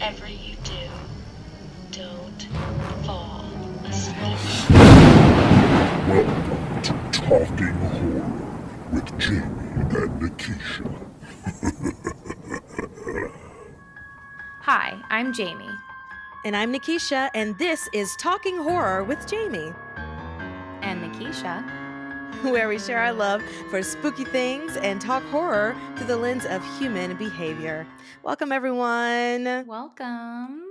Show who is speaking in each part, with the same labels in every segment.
Speaker 1: whatever you do, don't fall asleep.
Speaker 2: Welcome to Talking Horror with Jamie and Nikisha.
Speaker 3: Hi, I'm Jamie.
Speaker 4: And I'm Nikisha, and this is Talking Horror with Jamie,
Speaker 3: And Nikisha.
Speaker 4: where we share our love for spooky things and talk horror through the lens of human behavior. Welcome, everyone.
Speaker 3: Welcome.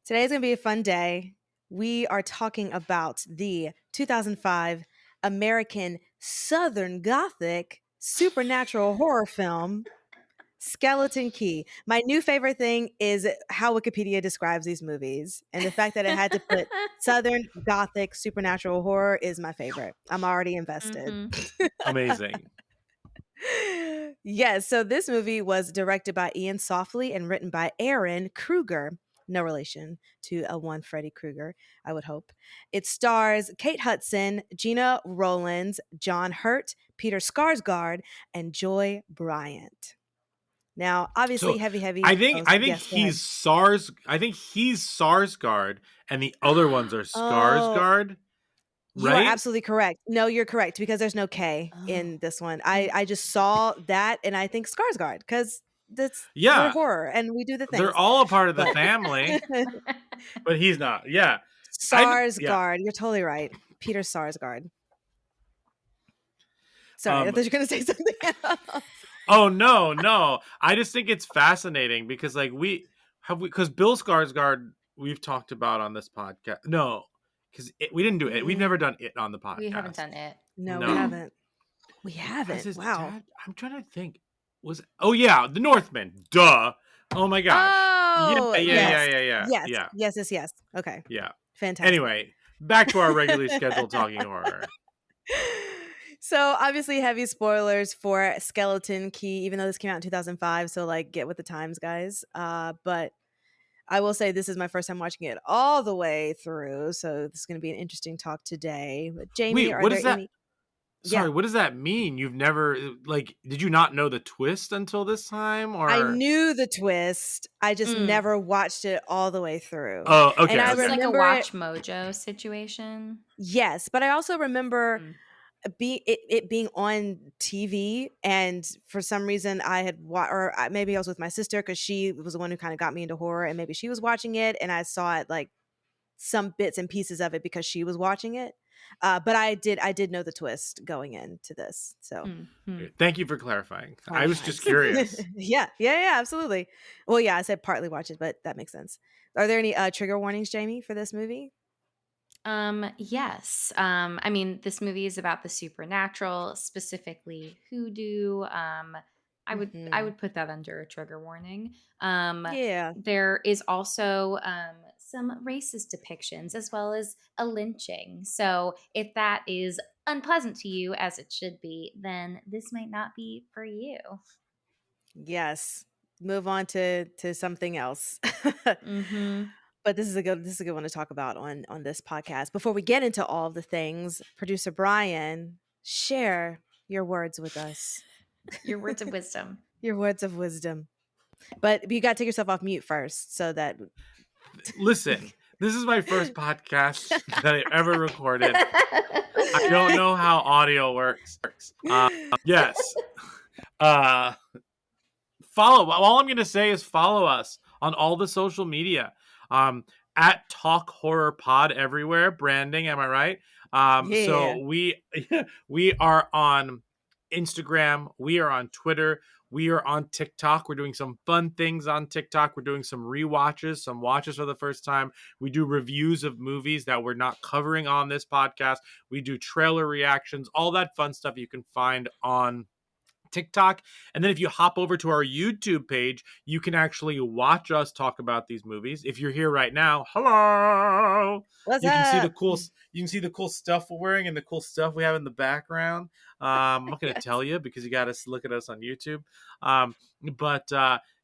Speaker 4: Today's going to be a fun day. We are talking about the 2005 American Southern Gothic supernatural horror film, Skeleton Key. My new favorite thing is how Wikipedia describes these movies. And the fact that it had to put Southern Gothic supernatural horror is my favorite. I'm already invested.
Speaker 3: Mm-hmm.
Speaker 5: Amazing.
Speaker 4: Yes, so this movie was directed by Ian Softly and written by Aaron Kruger. No relation to one Freddy Krueger, I would hope. It stars Kate Hudson, Gina Rowlands, John Hurt, Peter Skarsgård, and Joy Bryant. Now, obviously,
Speaker 5: So,
Speaker 4: heavy.
Speaker 5: I think
Speaker 4: yes, go
Speaker 5: he's SARS. I think he's Sarsgaard, and the other ones are Skarsgård.
Speaker 4: You
Speaker 5: Right?
Speaker 4: are absolutely correct. No, you're correct because there's no K in this one. I just saw that and I think Skarsgård because we're
Speaker 5: Yeah,
Speaker 4: horror and we do the things.
Speaker 5: they're all a part of the
Speaker 4: But-
Speaker 5: family, but he's not. Yeah,
Speaker 4: Sarsgaard, you're totally right. Peter Sarsgaard. Sorry, I thought you were going to say something else.
Speaker 5: Oh no! I just think it's fascinating because like because Bill Skarsgård we've talked about on this podcast. No, because we didn't do it. We've never done it on the podcast.
Speaker 3: We haven't done it.
Speaker 4: No,
Speaker 5: No.
Speaker 4: we haven't. We
Speaker 5: As
Speaker 4: haven't.
Speaker 5: his
Speaker 4: Wow.
Speaker 5: dad- I'm trying to think. The Northman. Duh. Oh my gosh.
Speaker 4: Oh,
Speaker 5: Yeah.
Speaker 4: Yes. Okay.
Speaker 5: Yeah.
Speaker 4: Fantastic.
Speaker 5: Anyway, back to our regularly scheduled talking horror.
Speaker 4: So obviously heavy spoilers for Skeleton Key, even though this came out in 2005. So like get with the times, guys. But I will say this is my first time watching it all the way through. So this is going to be an interesting talk today. But Jamie,
Speaker 5: Wait, what is that?
Speaker 4: any?
Speaker 5: Sorry,
Speaker 4: Yeah.
Speaker 5: what does that mean? You've never did you not know the twist until this time? Or
Speaker 4: I knew the twist. I just never watched it all the way through.
Speaker 5: Oh, okay.
Speaker 4: And I
Speaker 3: It's like a
Speaker 4: remember
Speaker 3: Watch Mojo situation.
Speaker 4: Yes, but I also remember it being on TV, and for some reason I had maybe I was with my sister because she was the one who kind of got me into horror, and maybe she was watching it, and I saw it like some bits and pieces of it because she was watching it. But I did know the twist going into this. So
Speaker 5: Thank you for clarifying. I was just curious.
Speaker 4: yeah, absolutely. Well, yeah, I said partly watch it, but that makes sense. Are there any trigger warnings, Jamie, for this movie?
Speaker 3: Yes. I mean, this movie is about the supernatural, specifically hoodoo. I would put that under a trigger warning.
Speaker 4: Yeah.
Speaker 3: There is also some racist depictions as well as a lynching. So if that is unpleasant to you, as it should be, then this might not be for you.
Speaker 4: Yes. Move on to something else.
Speaker 3: Mm-hmm.
Speaker 4: But this is a good one to talk about on this podcast. Before we get into all of the things, producer Brian, share your words with us.
Speaker 3: Your words of wisdom.
Speaker 4: Your words of wisdom. But you got to take yourself off mute first so that
Speaker 5: Listen, this is my first podcast that I ever recorded. I don't know how audio works. Yes. Follow. All I'm going to say is follow us on all the social media. At Talk Horror Pod everywhere. Branding, am I right? So we are on Instagram. We are on Twitter. We are on TikTok. We're doing some fun things on TikTok. We're doing some rewatches, some watches for the first time. We do reviews of movies that we're not covering on this podcast. We do trailer reactions, all that fun stuff you can find on TikTok. And then if you hop over to our YouTube page, you can actually watch us talk about these movies. If you're here right now, hello.
Speaker 4: What's
Speaker 5: you can see
Speaker 4: up?
Speaker 5: the cool stuff we're wearing and the cool stuff we have in the background. I'm not going to tell you because you got to look at us on YouTube.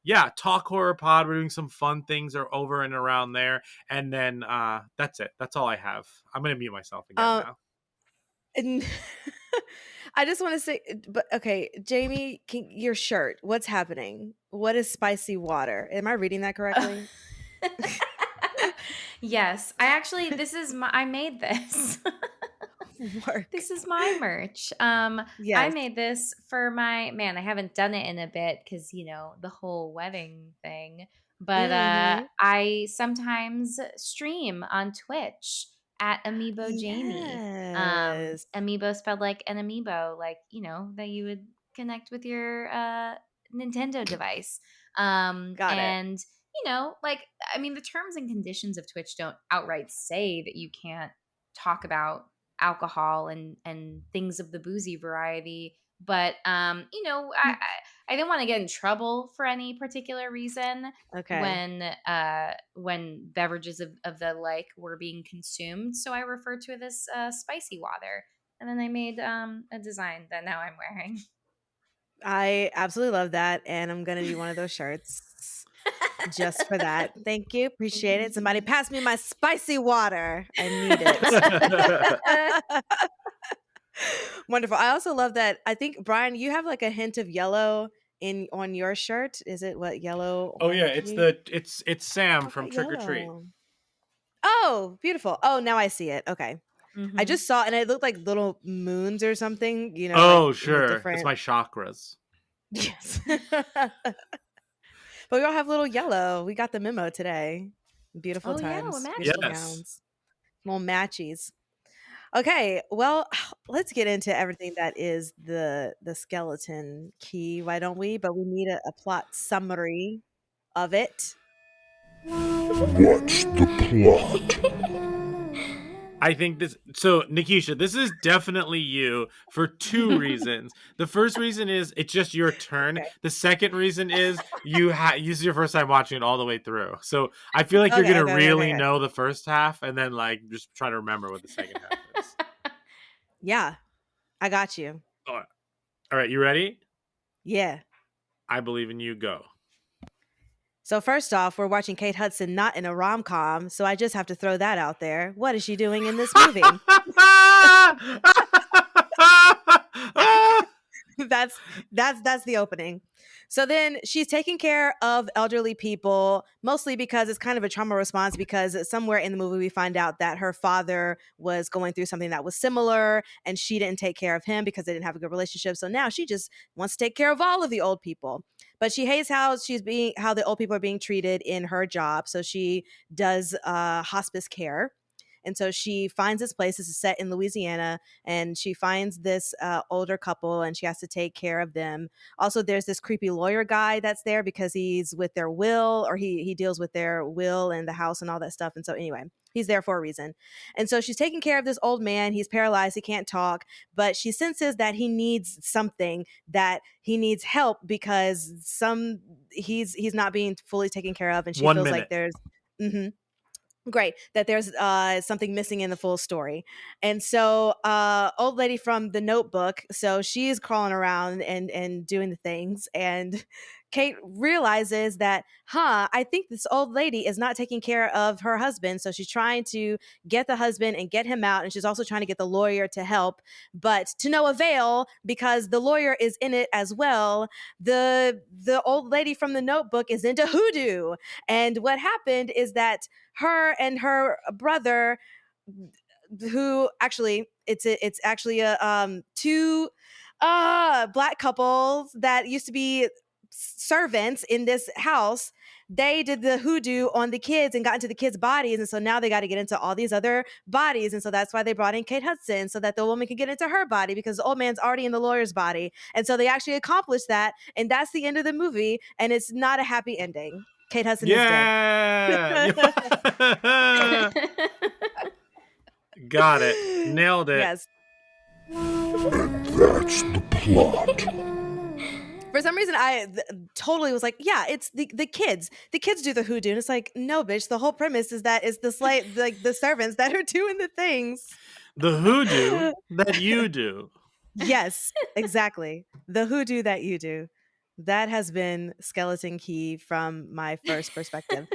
Speaker 5: Yeah, Talk Horror Pod. We're doing some fun things are over and around there. And then that's it. That's all I have. I'm going to mute myself again now.
Speaker 4: And I just want to say, but okay, Jamie, your shirt. What's happening? What is spicy water? Am I reading that correctly?
Speaker 3: Yes, I actually I made this.
Speaker 4: Work.
Speaker 3: This is my merch. I
Speaker 4: Yes.
Speaker 3: made this for I haven't done it in a bit because, the whole wedding thing. But
Speaker 4: Mm-hmm.
Speaker 3: I sometimes stream on Twitch at Amiibo Jamie.
Speaker 4: Yes.
Speaker 3: Amiibo spelled like an amiibo, like, that you would connect with your Nintendo device.
Speaker 4: Got it.
Speaker 3: And, like, I mean, the terms and conditions of Twitch don't outright say that you can't talk about alcohol and things of the boozy variety, but I didn't want to get in trouble for any particular reason
Speaker 4: Okay.
Speaker 3: when beverages of the like were being consumed, so I referred to it as spicy water, and then I made a design that now I'm wearing.
Speaker 4: I absolutely love that, and I'm gonna be one of those shirts just for that. Thank you, appreciate it. Somebody pass me my spicy water. I need it. Wonderful. I also love that. I think Brian, you have like a hint of yellow in on your shirt. Is it what yellow
Speaker 5: Oh yeah,
Speaker 4: orangey?
Speaker 5: it's Sam
Speaker 4: I've got
Speaker 5: from Trick or Treat.
Speaker 4: yellow. Oh, beautiful. Oh, now I see it. Okay. I
Speaker 3: Hmm.
Speaker 4: just saw, and it looked like little moons or something, like
Speaker 5: Oh
Speaker 4: in the
Speaker 5: sure, it's
Speaker 4: different.
Speaker 5: my chakras.
Speaker 4: Yes. But we all have little yellow. We got the memo today. Beautiful
Speaker 3: Oh yeah, we're
Speaker 4: times, beautiful
Speaker 3: matching.
Speaker 5: Yes.
Speaker 4: gowns, little matchies. Okay, well, let's get into everything that is the skeleton key. Why don't we? But we need a plot summary of it.
Speaker 2: What's the plot?
Speaker 5: I think this. So, Nikisha, this is definitely you for two reasons. The first reason is it's just your turn.
Speaker 4: Okay.
Speaker 5: The second reason is this is your first time watching it all the way through. So I feel like you're
Speaker 4: Okay.
Speaker 5: gonna
Speaker 4: Okay. Okay. Okay.
Speaker 5: really
Speaker 4: Okay.
Speaker 5: know the first half, and then like just try to remember what the second half is.
Speaker 4: Yeah, I got you.
Speaker 5: All right, you ready?
Speaker 4: Yeah.
Speaker 5: I believe in you. Go.
Speaker 4: So first off, we're watching Kate Hudson not in a rom com, so I just have to throw that out there. What is she doing in this movie? that's the opening. So then she's taking care of elderly people, mostly because it's kind of a trauma response, because somewhere in the movie we find out that her father was going through something that was similar and she didn't take care of him because they didn't have a good relationship. So now she just wants to take care of all of the old people. But she hates how the old people are being treated in her job. So she does hospice care. And so she finds this place. This is set in Louisiana, and she finds this older couple, and she has to take care of them. Also, there's this creepy lawyer guy that's there because he's with their will, or he deals with their will and the house and all that stuff. And so anyway, he's there for a reason. And so she's taking care of this old man. He's paralyzed. He can't talk, but she senses that he needs something, that he needs help because he's not being fully taken care of, and she
Speaker 5: One
Speaker 4: feels like
Speaker 5: minute.
Speaker 4: there's. Mhm. Great, that there's something missing in the full story. And so old lady from the Notebook, so she's crawling around and doing the things, and Kate realizes that I think this old lady is not taking care of her husband. So she's trying to get the husband and get him out, and she's also trying to get the lawyer to help, but to no avail because the lawyer is in it as well. The old lady from the Notebook is into hoodoo, and what happened is that her and her brother, who actually it's actually a two black couples that used to be servants in this house. They did the hoodoo on the kids and got into the kids' bodies, and so now they got to get into all these other bodies, and so that's why they brought in Kate Hudson, so that the woman can get into her body because the old man's already in the lawyer's body. And so they actually accomplished that, and that's the end of the movie, and it's not a happy ending. Kate Hudson is dead.
Speaker 5: Yeah. Got it. Nailed it.
Speaker 4: Yes.
Speaker 2: And that's the plot.
Speaker 4: For some reason, I totally was like, yeah, it's the kids. The kids do the hoodoo. And it's like, no, bitch. The whole premise is that it's like the servants that are doing the things.
Speaker 5: The hoodoo that you do.
Speaker 4: Yes, exactly. The hoodoo that you do. That has been Skeleton Key from my first perspective.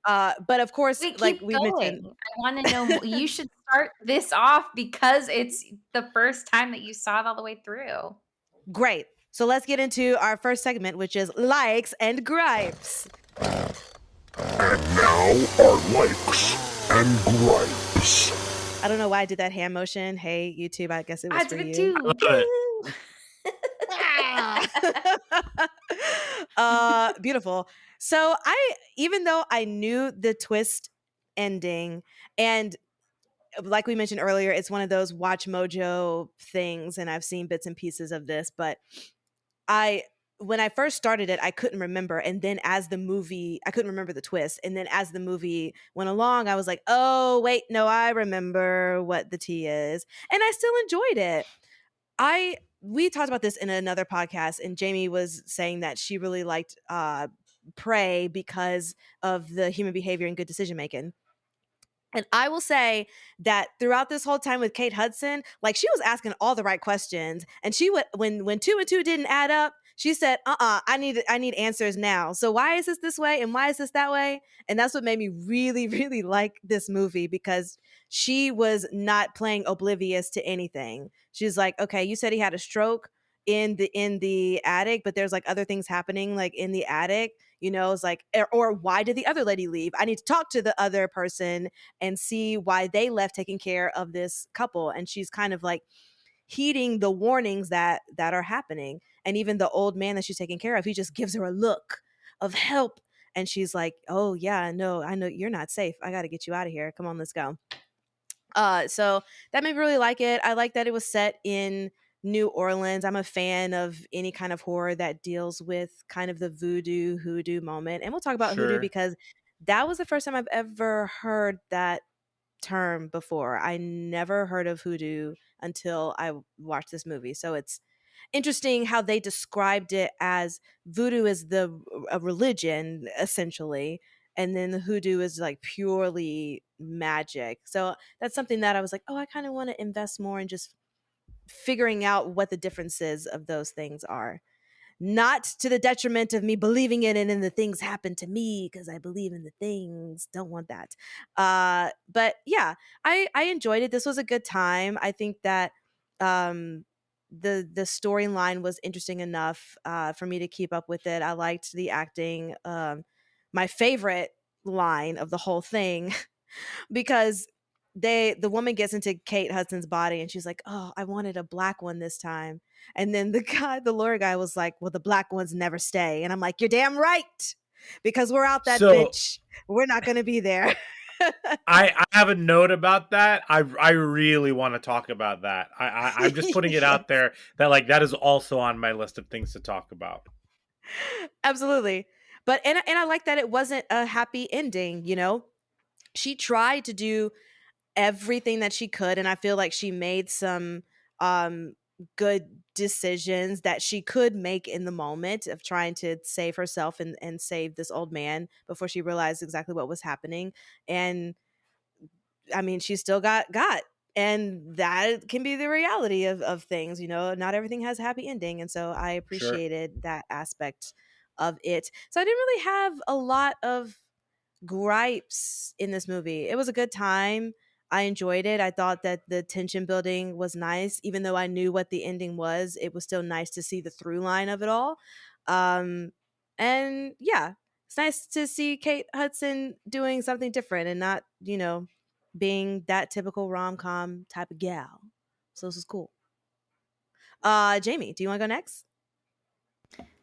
Speaker 4: But of course,
Speaker 3: Wait,
Speaker 4: like
Speaker 3: keep
Speaker 4: we mentioned,
Speaker 3: going. I want to know more. You should start this off because it's the first time that you saw it all the way through.
Speaker 4: Great. So let's get into our first segment, which is likes and gripes.
Speaker 2: And now our likes and gripes.
Speaker 4: I don't know why I did that hand motion. Hey, YouTube, I guess it was
Speaker 3: I
Speaker 4: for
Speaker 3: did it
Speaker 4: you.
Speaker 3: too.
Speaker 4: Beautiful. So even though I knew the twist ending, and like we mentioned earlier, it's one of those Watch Mojo things, and I've seen bits and pieces of this, but when I first started it, I couldn't remember. And then I couldn't remember the twist. And then as the movie went along, I was like, oh, wait, no, I remember what the tea is. And I still enjoyed it. We talked about this in another podcast, and Jamie was saying that she really liked Prey because of the human behavior and good decision making. And I will say that throughout this whole time with Kate Hudson, like she was asking all the right questions, and she would when 2 and 2 didn't add up, she said, I need answers now. So why is this way, and why is this that way?" And that's what made me really, really like this movie, because she was not playing oblivious to anything. She's like, "Okay, you said he had a stroke in the attic, but there's like other things happening like in the attic." It's like, or why did the other lady leave? I need to talk to the other person and see why they left taking care of this couple. And she's kind of like heeding the warnings that are happening. And even the old man that she's taking care of, he just gives her a look of help. And she's like, "Oh yeah, no, I know you're not safe. I got to get you out of here. Come on, let's go." So that made me really like it. I like that it was set in New Orleans. I'm a fan of any kind of horror that deals with kind of the voodoo hoodoo moment. And we'll talk about hoodoo
Speaker 5: Sure.
Speaker 4: because that was the first time I've ever heard that term before. I never heard of hoodoo until I watched this movie. So it's interesting how they described it as voodoo is a religion essentially, and then the hoodoo is like purely magic. So that's something that I was like, oh, I kind of want to invest more in just figuring out what the differences of those things are, not to the detriment of me believing in it and the things happen to me because I believe in the things. Don't want that. But yeah, I enjoyed it. This was a good time. I think that the storyline was interesting enough for me to keep up with it. I liked the acting. My favorite line of the whole thing because the woman gets into Kate Hudson's body and she's like, "Oh, I wanted a black one this time." And then the lawyer guy was like, "Well, the black ones never stay." And I'm like, "You're damn right. Because we're out that
Speaker 5: So
Speaker 4: bitch. We're not going to be there."
Speaker 5: I have a note about that. I really want to talk about that. I'm just putting it
Speaker 4: Yes.
Speaker 5: out there that like that is also on my list of things to talk about.
Speaker 4: Absolutely. But and I like that it wasn't a happy ending. She tried to do everything that she could, and I feel like she made some um good decisions that she could make in the moment of trying to save herself and save this old man before she realized exactly what was happening. And I mean, she still got, and that can be the reality of things. Not everything has a happy ending, and so I
Speaker 5: Sure.
Speaker 4: appreciated that aspect of it. So I didn't really have a lot of gripes in this movie. It was a good time. I enjoyed it. I thought that the tension building was nice. Even though I knew what the ending was, it was still nice to see the through line of it all. Um, and yeah, it's nice to see Kate Hudson doing something different and not, being that typical rom com type of gal. So this is cool. Jamie, do you want to go next?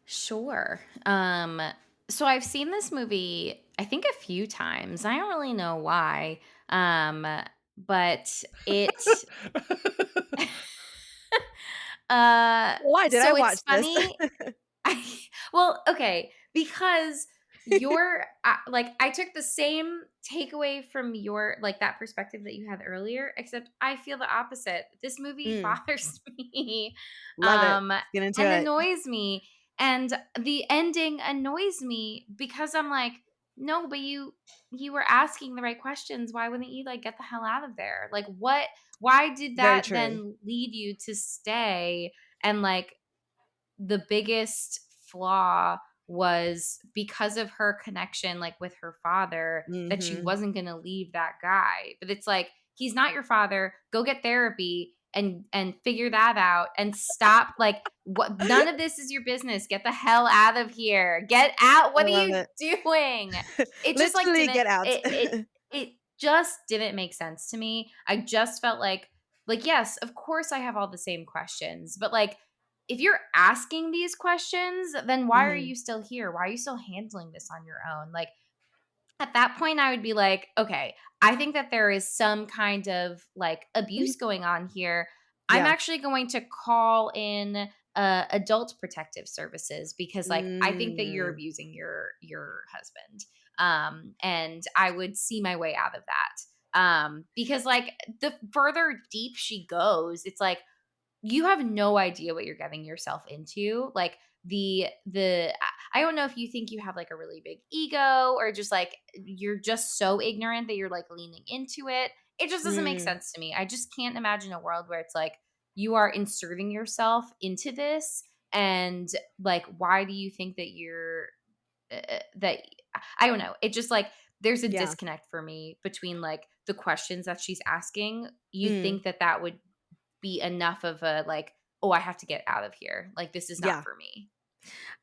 Speaker 3: Sure. So I've seen this movie, I think a few times. I don't really know why. But it
Speaker 4: Why did I
Speaker 3: so
Speaker 4: watch
Speaker 3: it's
Speaker 4: this?
Speaker 3: funny. Well, okay, because your like I took the same takeaway from your like that perspective that you had earlier, except I feel the opposite. This movie
Speaker 4: Mm,
Speaker 3: bothers me,
Speaker 4: love it. Let's get into
Speaker 3: and
Speaker 4: it.
Speaker 3: annoys me, and the ending annoys me because I'm like, no, but you were asking the right questions. Why wouldn't you like get the hell out of there? Like what? Why did
Speaker 4: Very
Speaker 3: that
Speaker 4: true.
Speaker 3: then lead you to stay? And like the biggest flaw was because of her connection like with her father that she
Speaker 4: Hmm.
Speaker 3: wasn't going to leave that guy, but it's like he's not your father. Go get therapy and figure that out and stop. Like, what? None of this is your business. Get the hell out of here. Get out.
Speaker 4: I
Speaker 3: What are
Speaker 4: love
Speaker 3: you
Speaker 4: it.
Speaker 3: doing? It just like
Speaker 4: Literally
Speaker 3: didn't
Speaker 4: get out.
Speaker 3: it just didn't make sense to me. I just felt like yes, of course I have all the same questions, but like if you're asking these questions, then why are
Speaker 4: Mhm.
Speaker 3: you still here? Why are you still handling this on your own? Like at that point, I would be like, okay, I think that there is some kind of like abuse going on here. I'm
Speaker 4: Yeah.
Speaker 3: actually going to call in adult protective services because like I think that you're
Speaker 4: Mm.
Speaker 3: abusing your husband. And I would see my way out of that. Because like the further deep she goes, it's like you have no idea what you're getting yourself into. Like I don't know if you think you have like a really big ego or just like you're just so ignorant that you're like leaning into it. It just doesn't make
Speaker 4: Mm.
Speaker 3: sense to me. I just can't imagine a world where it's like you are inserting yourself into this and like why do you think that you're that I don't know. It just like there's a
Speaker 4: Yeah.
Speaker 3: disconnect for me between like the questions that she's asking. You'd
Speaker 4: Mm.
Speaker 3: think that that would be enough of a like, "Oh, I have to get out of here. Like this is not
Speaker 4: Yeah.
Speaker 3: for me."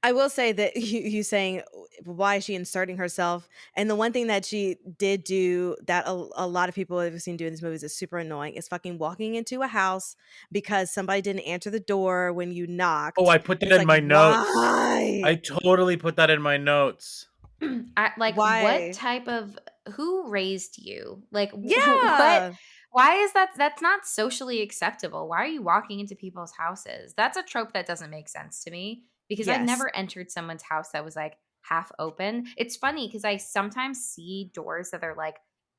Speaker 4: I will say that you saying why is she inserting herself? And the one thing that she did do that a lot of people have seen do in these movies is super annoying is fucking walking into a house because somebody didn't answer the door when you
Speaker 5: Oh,
Speaker 4: knocked.
Speaker 5: I put that
Speaker 4: It's
Speaker 5: in
Speaker 4: like,
Speaker 5: my notes.
Speaker 4: why?
Speaker 5: I totally put that in my notes.
Speaker 3: Like what
Speaker 4: Why?
Speaker 3: type of who raised you? Like what
Speaker 4: Yeah.
Speaker 3: why is that's not socially acceptable? Why are you walking into people's houses? That's a trope that doesn't make sense to me because I've
Speaker 4: Yes.
Speaker 3: never entered someone's house that was like half open. It's funny because I sometimes see doors that are like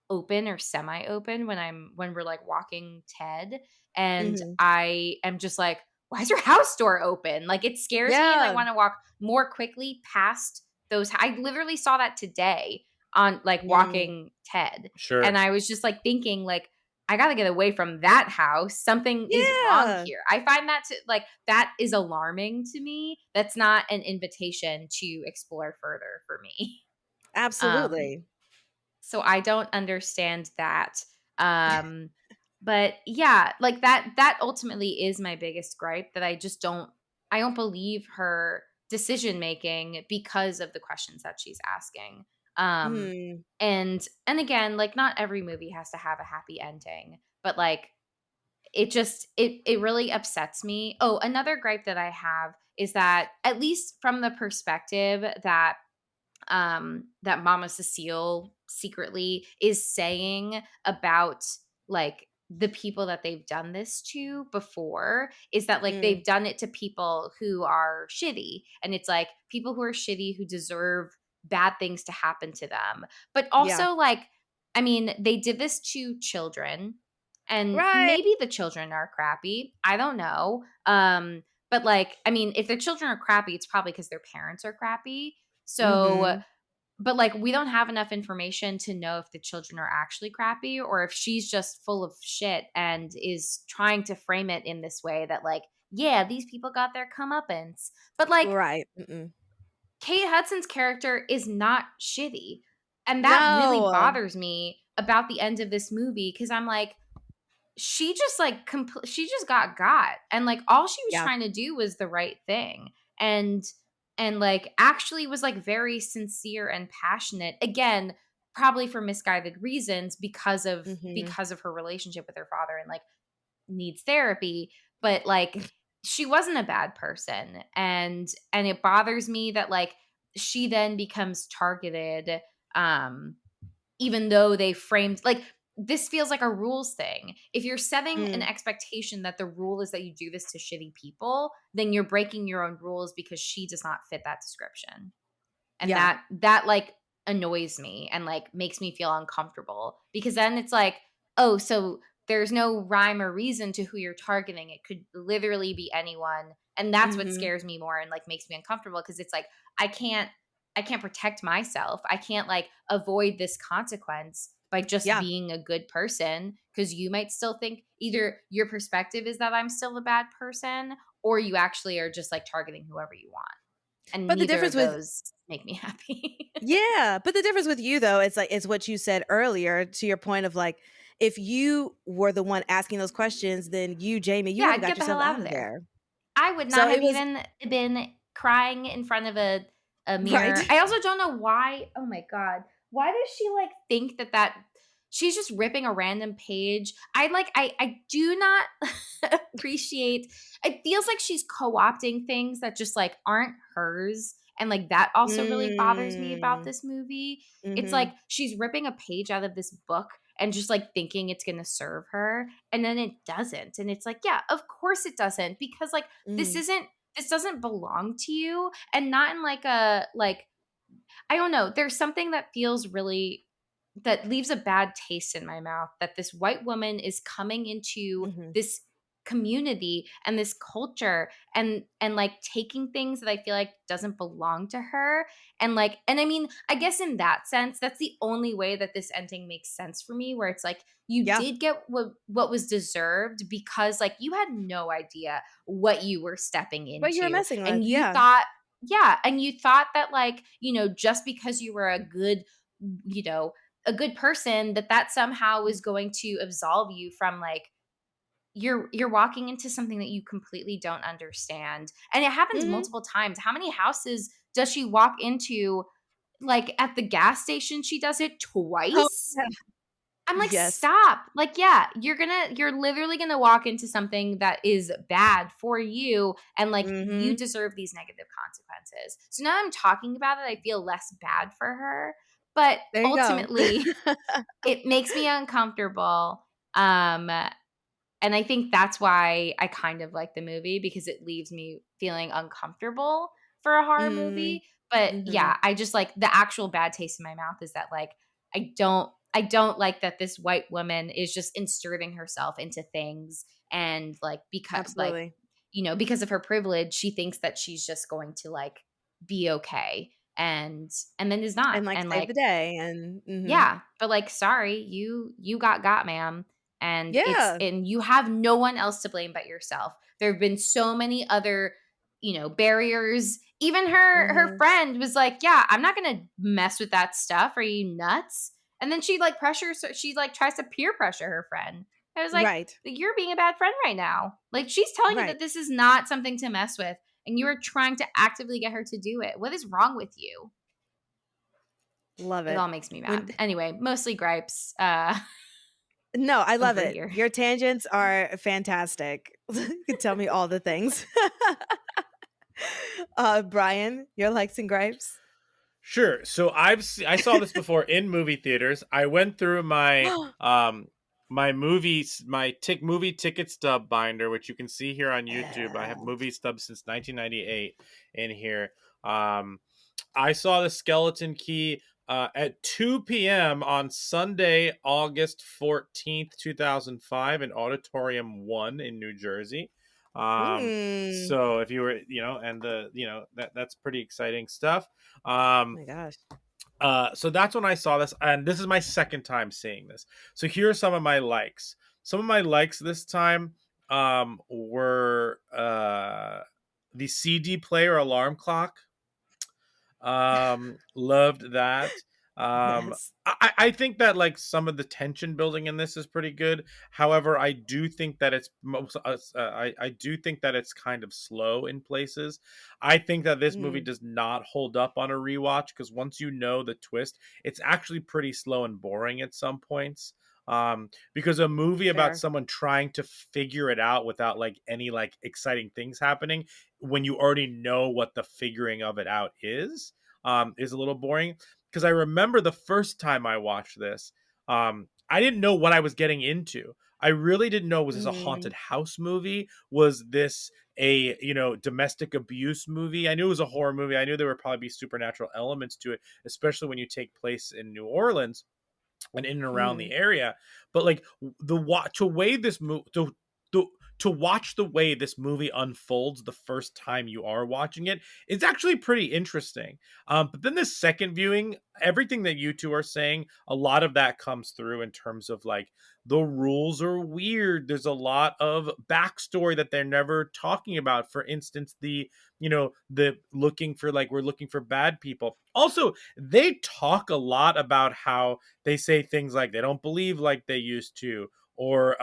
Speaker 3: open or semi-open when we're like walking Ted and
Speaker 4: Mhm.
Speaker 3: I am just like, why is your house door open? Like it scares me and I
Speaker 4: Yeah.
Speaker 3: want to walk more quickly past those. I literally saw that today on like
Speaker 4: Mm.
Speaker 3: walking Ted. And
Speaker 5: Sure.
Speaker 3: I was just like thinking like I got to get away from that house. Something is wrong
Speaker 4: Yeah.
Speaker 3: here. I find that like that is alarming to me. That's not an invitation to explore further for me. Um
Speaker 4: Absolutely.
Speaker 3: so I don't understand that. Um but yeah, like that ultimately is my biggest gripe that I don't believe her decision making because of the questions that she's asking. Um
Speaker 4: Mm.
Speaker 3: and again, like not every movie has to have a happy ending, but like it really upsets me. Oh, another gripe that I have is that at least from the perspective that Mama Cecile secretly is saying about like the people that they've done this to before is that like
Speaker 4: Mm.
Speaker 3: they've done it to people who are shitty and it's like people who are shitty who deserve bad things to happen to them. But
Speaker 4: Yeah.
Speaker 3: also like I mean, they did this to children and
Speaker 4: Right.
Speaker 3: maybe the children are crappy. I don't know. But like I mean, if the children are crappy, it's probably because their parents are crappy. So
Speaker 4: Mhm.
Speaker 3: but, like, we don't have enough information to know if the children are actually crappy or if she's just full of shit and is trying to frame it in this way that, like, yeah, these people got their comeuppance. But, like,
Speaker 4: Right. Mm-mm.
Speaker 3: Kate Hudson's character is not shitty. And that really
Speaker 4: No.
Speaker 3: bothers me about the end of this movie because I'm like, she just like she just got and like all she was
Speaker 4: Yeah.
Speaker 3: trying to do was the right thing and like actually was like very sincere and passionate again probably for misguided reasons
Speaker 4: Mhm.
Speaker 3: because of her relationship with her father and like needs therapy but like she wasn't a bad person and it bothers me that like she then becomes targeted um even though they framed like this feels like a rules thing. If you're setting an
Speaker 4: Mm.
Speaker 3: expectation that the rule is that you do this to shitty people, then you're breaking your own rules because she does not fit that description. And
Speaker 4: Yeah.
Speaker 3: that like annoys me and like makes me feel uncomfortable because then it's like, oh, so there's no rhyme or reason to who you're targeting. It could literally be anyone. And that's what
Speaker 4: Mhm.
Speaker 3: scares me more and like makes me uncomfortable because it's like I can't I can't protect myself. I can't like avoid this consequence by just
Speaker 4: Yeah.
Speaker 3: being a good person because you might still think either your perspective is that I'm still a bad person or you actually are just like targeting whoever you want. And
Speaker 4: But the
Speaker 3: neither
Speaker 4: difference
Speaker 3: of
Speaker 4: with
Speaker 3: those make me happy.
Speaker 4: yeah, but the difference with you though, it's like it's what you said earlier to your point of like if you were the one asking those questions, then you, Jamie, you
Speaker 3: Yeah,
Speaker 4: would have
Speaker 3: I'd
Speaker 4: got
Speaker 3: get the hell
Speaker 4: yourself
Speaker 3: out
Speaker 4: out
Speaker 3: of
Speaker 4: of
Speaker 3: there.
Speaker 4: there.
Speaker 3: I would
Speaker 4: So
Speaker 3: not
Speaker 4: it
Speaker 3: have
Speaker 4: was
Speaker 3: even been crying in front of a
Speaker 4: right.
Speaker 3: mirror. I also don't know why. Oh my god. Why does she like think that she's just ripping a random page? I do not appreciate. It feels like she's co-opting things that just like aren't hers. And like that also really bothers me about
Speaker 4: Mm.
Speaker 3: this movie. It's like
Speaker 4: Mhm.
Speaker 3: she's ripping a page out of this book and just like thinking it's going to serve her, and then it doesn't, and it's like, yeah, of course it doesn't, because like
Speaker 4: Mhm.
Speaker 3: this doesn't belong to you, and not in like a like, I don't know, there's something that feels really, that leaves a bad taste in my mouth, that this white woman is coming into
Speaker 4: Mhm.
Speaker 3: this community and this culture and like taking things that I feel like doesn't belong to her, and like, and I mean, I guess in that sense that's the only way that this ending makes sense for me, where it's like you
Speaker 4: Yeah.
Speaker 3: did get what was deserved, because like you had no idea what you were stepping
Speaker 4: What you were
Speaker 3: into,
Speaker 4: messing with.
Speaker 3: and you
Speaker 4: Yeah.
Speaker 3: thought, yeah, and you thought that like, just because you were a good, you know a good person, that somehow is going to absolve you from like, you're walking into something that you completely don't understand, and it happens
Speaker 4: Mhm.
Speaker 3: multiple times. How many houses does she walk into? Like at the gas station she does it
Speaker 4: Oh,
Speaker 3: twice.
Speaker 4: yeah.
Speaker 3: I'm like,
Speaker 4: Yes.
Speaker 3: stop. Like, yeah, you're literally gonna walk into something that is bad for you, and like you
Speaker 4: Mhm.
Speaker 3: deserve these negative consequences. So now I'm talking about it, I feel less bad for her. But
Speaker 4: There you go.
Speaker 3: ultimately, it makes me uncomfortable. Um, and I think that's why I kind of like the movie, because it leaves me feeling uncomfortable for a horror
Speaker 4: Mm.
Speaker 3: movie. But
Speaker 4: Mhm.
Speaker 3: yeah, I just like the actual bad taste in my mouth is that like I don't like that this white woman is just inserting herself into things, and like
Speaker 4: Absolutely.
Speaker 3: because of her privilege, she thinks that she's just going to like be okay, and then is not,
Speaker 4: And, like,
Speaker 3: and
Speaker 4: save
Speaker 3: like,
Speaker 4: the day and mhm.
Speaker 3: yeah, but like, sorry, you got, ma'am, and
Speaker 4: Yeah.
Speaker 3: you have no one else to blame but yourself. There have been so many other, barriers. Even her
Speaker 4: Mhm.
Speaker 3: friend was like, "Yeah, I'm not gonna mess with that stuff. Are you nuts?" And then she like tries to peer pressure her friend. I was like,
Speaker 4: Right.
Speaker 3: "You're being a bad friend right now. Like she's telling you
Speaker 4: Right.
Speaker 3: that this is not something to mess with, and you are trying to actively get her to do it. What is wrong with you?"
Speaker 4: Love
Speaker 3: It
Speaker 4: it.
Speaker 3: all makes me
Speaker 4: When
Speaker 3: mad. Anyway, mostly gripes,
Speaker 4: No, I love
Speaker 3: over
Speaker 4: it.
Speaker 3: here.
Speaker 4: Your tangents are fantastic. You can tell me all the things. Brian, your likes and gripes?
Speaker 5: Sure. So I saw this before in movie theaters. I went through my movies my movie ticket stub binder, which you can see here on YouTube. I have movie stubs since 1998 in here. Um, I saw the Skeleton Key at 2 p.m. on Sunday, August 14th, 2005, in Auditorium 1 in New Jersey.
Speaker 4: Mm.
Speaker 5: So if you were, and that's pretty exciting stuff.
Speaker 4: Oh
Speaker 5: Um,
Speaker 4: my gosh.
Speaker 5: so that's when I saw this, and this is my second time seeing this. So here are some of my likes. Some of my likes this time were the CD player alarm clock. Loved that.
Speaker 4: Yes.
Speaker 5: I think that like some of the tension building in this is pretty good. However, I do think that I do think that it's kind of slow in places. I think that this movie
Speaker 4: Mm.
Speaker 5: does not hold up on a rewatch, because once you know the twist, it's actually pretty slow and boring at some points. Because a movie about
Speaker 4: Fair.
Speaker 5: someone trying to figure it out without like any like exciting things happening, when you already know what the figuring of it out is a little boring. Because I remember the first time I watched this, I didn't know what I was getting into. I really didn't know, was this a
Speaker 4: Mm.
Speaker 5: haunted house movie? Was this a domestic abuse movie? I knew it was a horror movie. I knew there would probably be supernatural elements to it, especially when you take place in New Orleans and in and around the
Speaker 4: Mhm.
Speaker 5: area. But like the watch away this movie, to watch the way this movie unfolds the first time you are watching it, it's actually pretty interesting. But then the second viewing, everything that you two are saying, a lot of that comes through in terms of like the rules are weird. There's a lot of backstory that they're never talking about. For instance, the looking for, like, we're looking for bad people. Also, they talk a lot about how they say things like they don't believe like they used to, or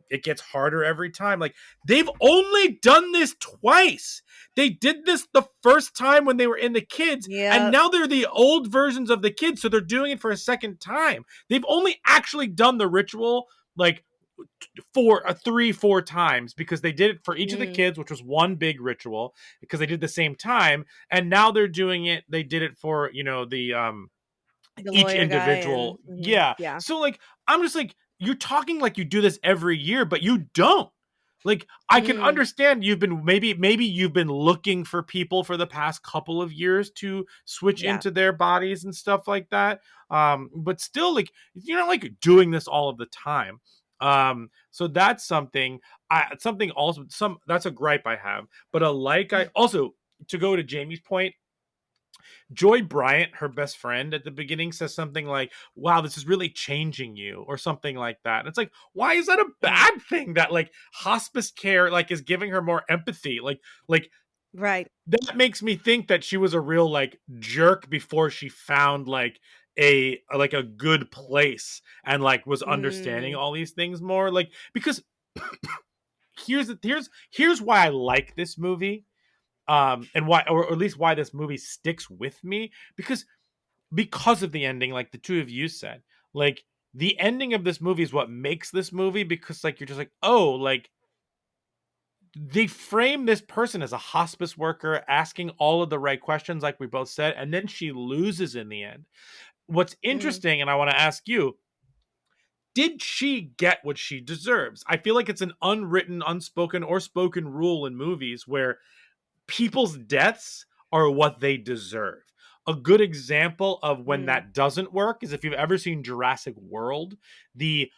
Speaker 5: it gets harder every time. Like, they've only done this twice. They did this the first time when they were in the kids, and
Speaker 4: Yep.
Speaker 5: now they're the old versions of the kids, so they're doing it for a second time. They've only actually done the ritual like four times, because they did it for each of the
Speaker 4: Mm.
Speaker 5: kids, which was one big ritual because they did the same time, and now they're doing it. They did it for the
Speaker 4: The
Speaker 5: each
Speaker 4: lawyer guy and
Speaker 5: individual. Yeah.
Speaker 4: yeah.
Speaker 5: So like, I'm just like, you're talking like you do this every year, but you don't. Like, I can
Speaker 4: Mm.
Speaker 5: understand you've been, maybe you've been looking for people for the past couple of years to switch
Speaker 4: Yeah.
Speaker 5: into their bodies and stuff like that. But still, like, you're not like doing this all of the time. So that's something, something also, some that's a gripe I have. But a like, I also, to go to Jamie's point, Joy Bryant, her best friend, at the beginning says something like, "Wow, this is really changing you," or something like that. And it's like, why is that a
Speaker 4: Mm.
Speaker 5: bad thing? That like hospice care like is giving her more empathy. Like
Speaker 4: Right.
Speaker 5: that makes me think that she was a real like jerk before she found like a good place and like was understanding
Speaker 4: Mm.
Speaker 5: all these things more. Like, because here's why I like this movie, and why, or at least why this movie sticks with me, because of the ending, like the two of you said. Like, the ending of this movie is what makes this movie, because like you're just like, oh, like they frame this person as a hospice worker asking all of the right questions, like we both said, and then she loses in the end. What's
Speaker 4: Mm.
Speaker 5: interesting, and I want to ask you, did she get what she deserves? I feel like it's an unwritten, unspoken, or spoken rule in movies where people's deaths are what they deserve. A good example of when
Speaker 4: Mm.
Speaker 5: that doesn't work is if you've ever seen Jurassic World, the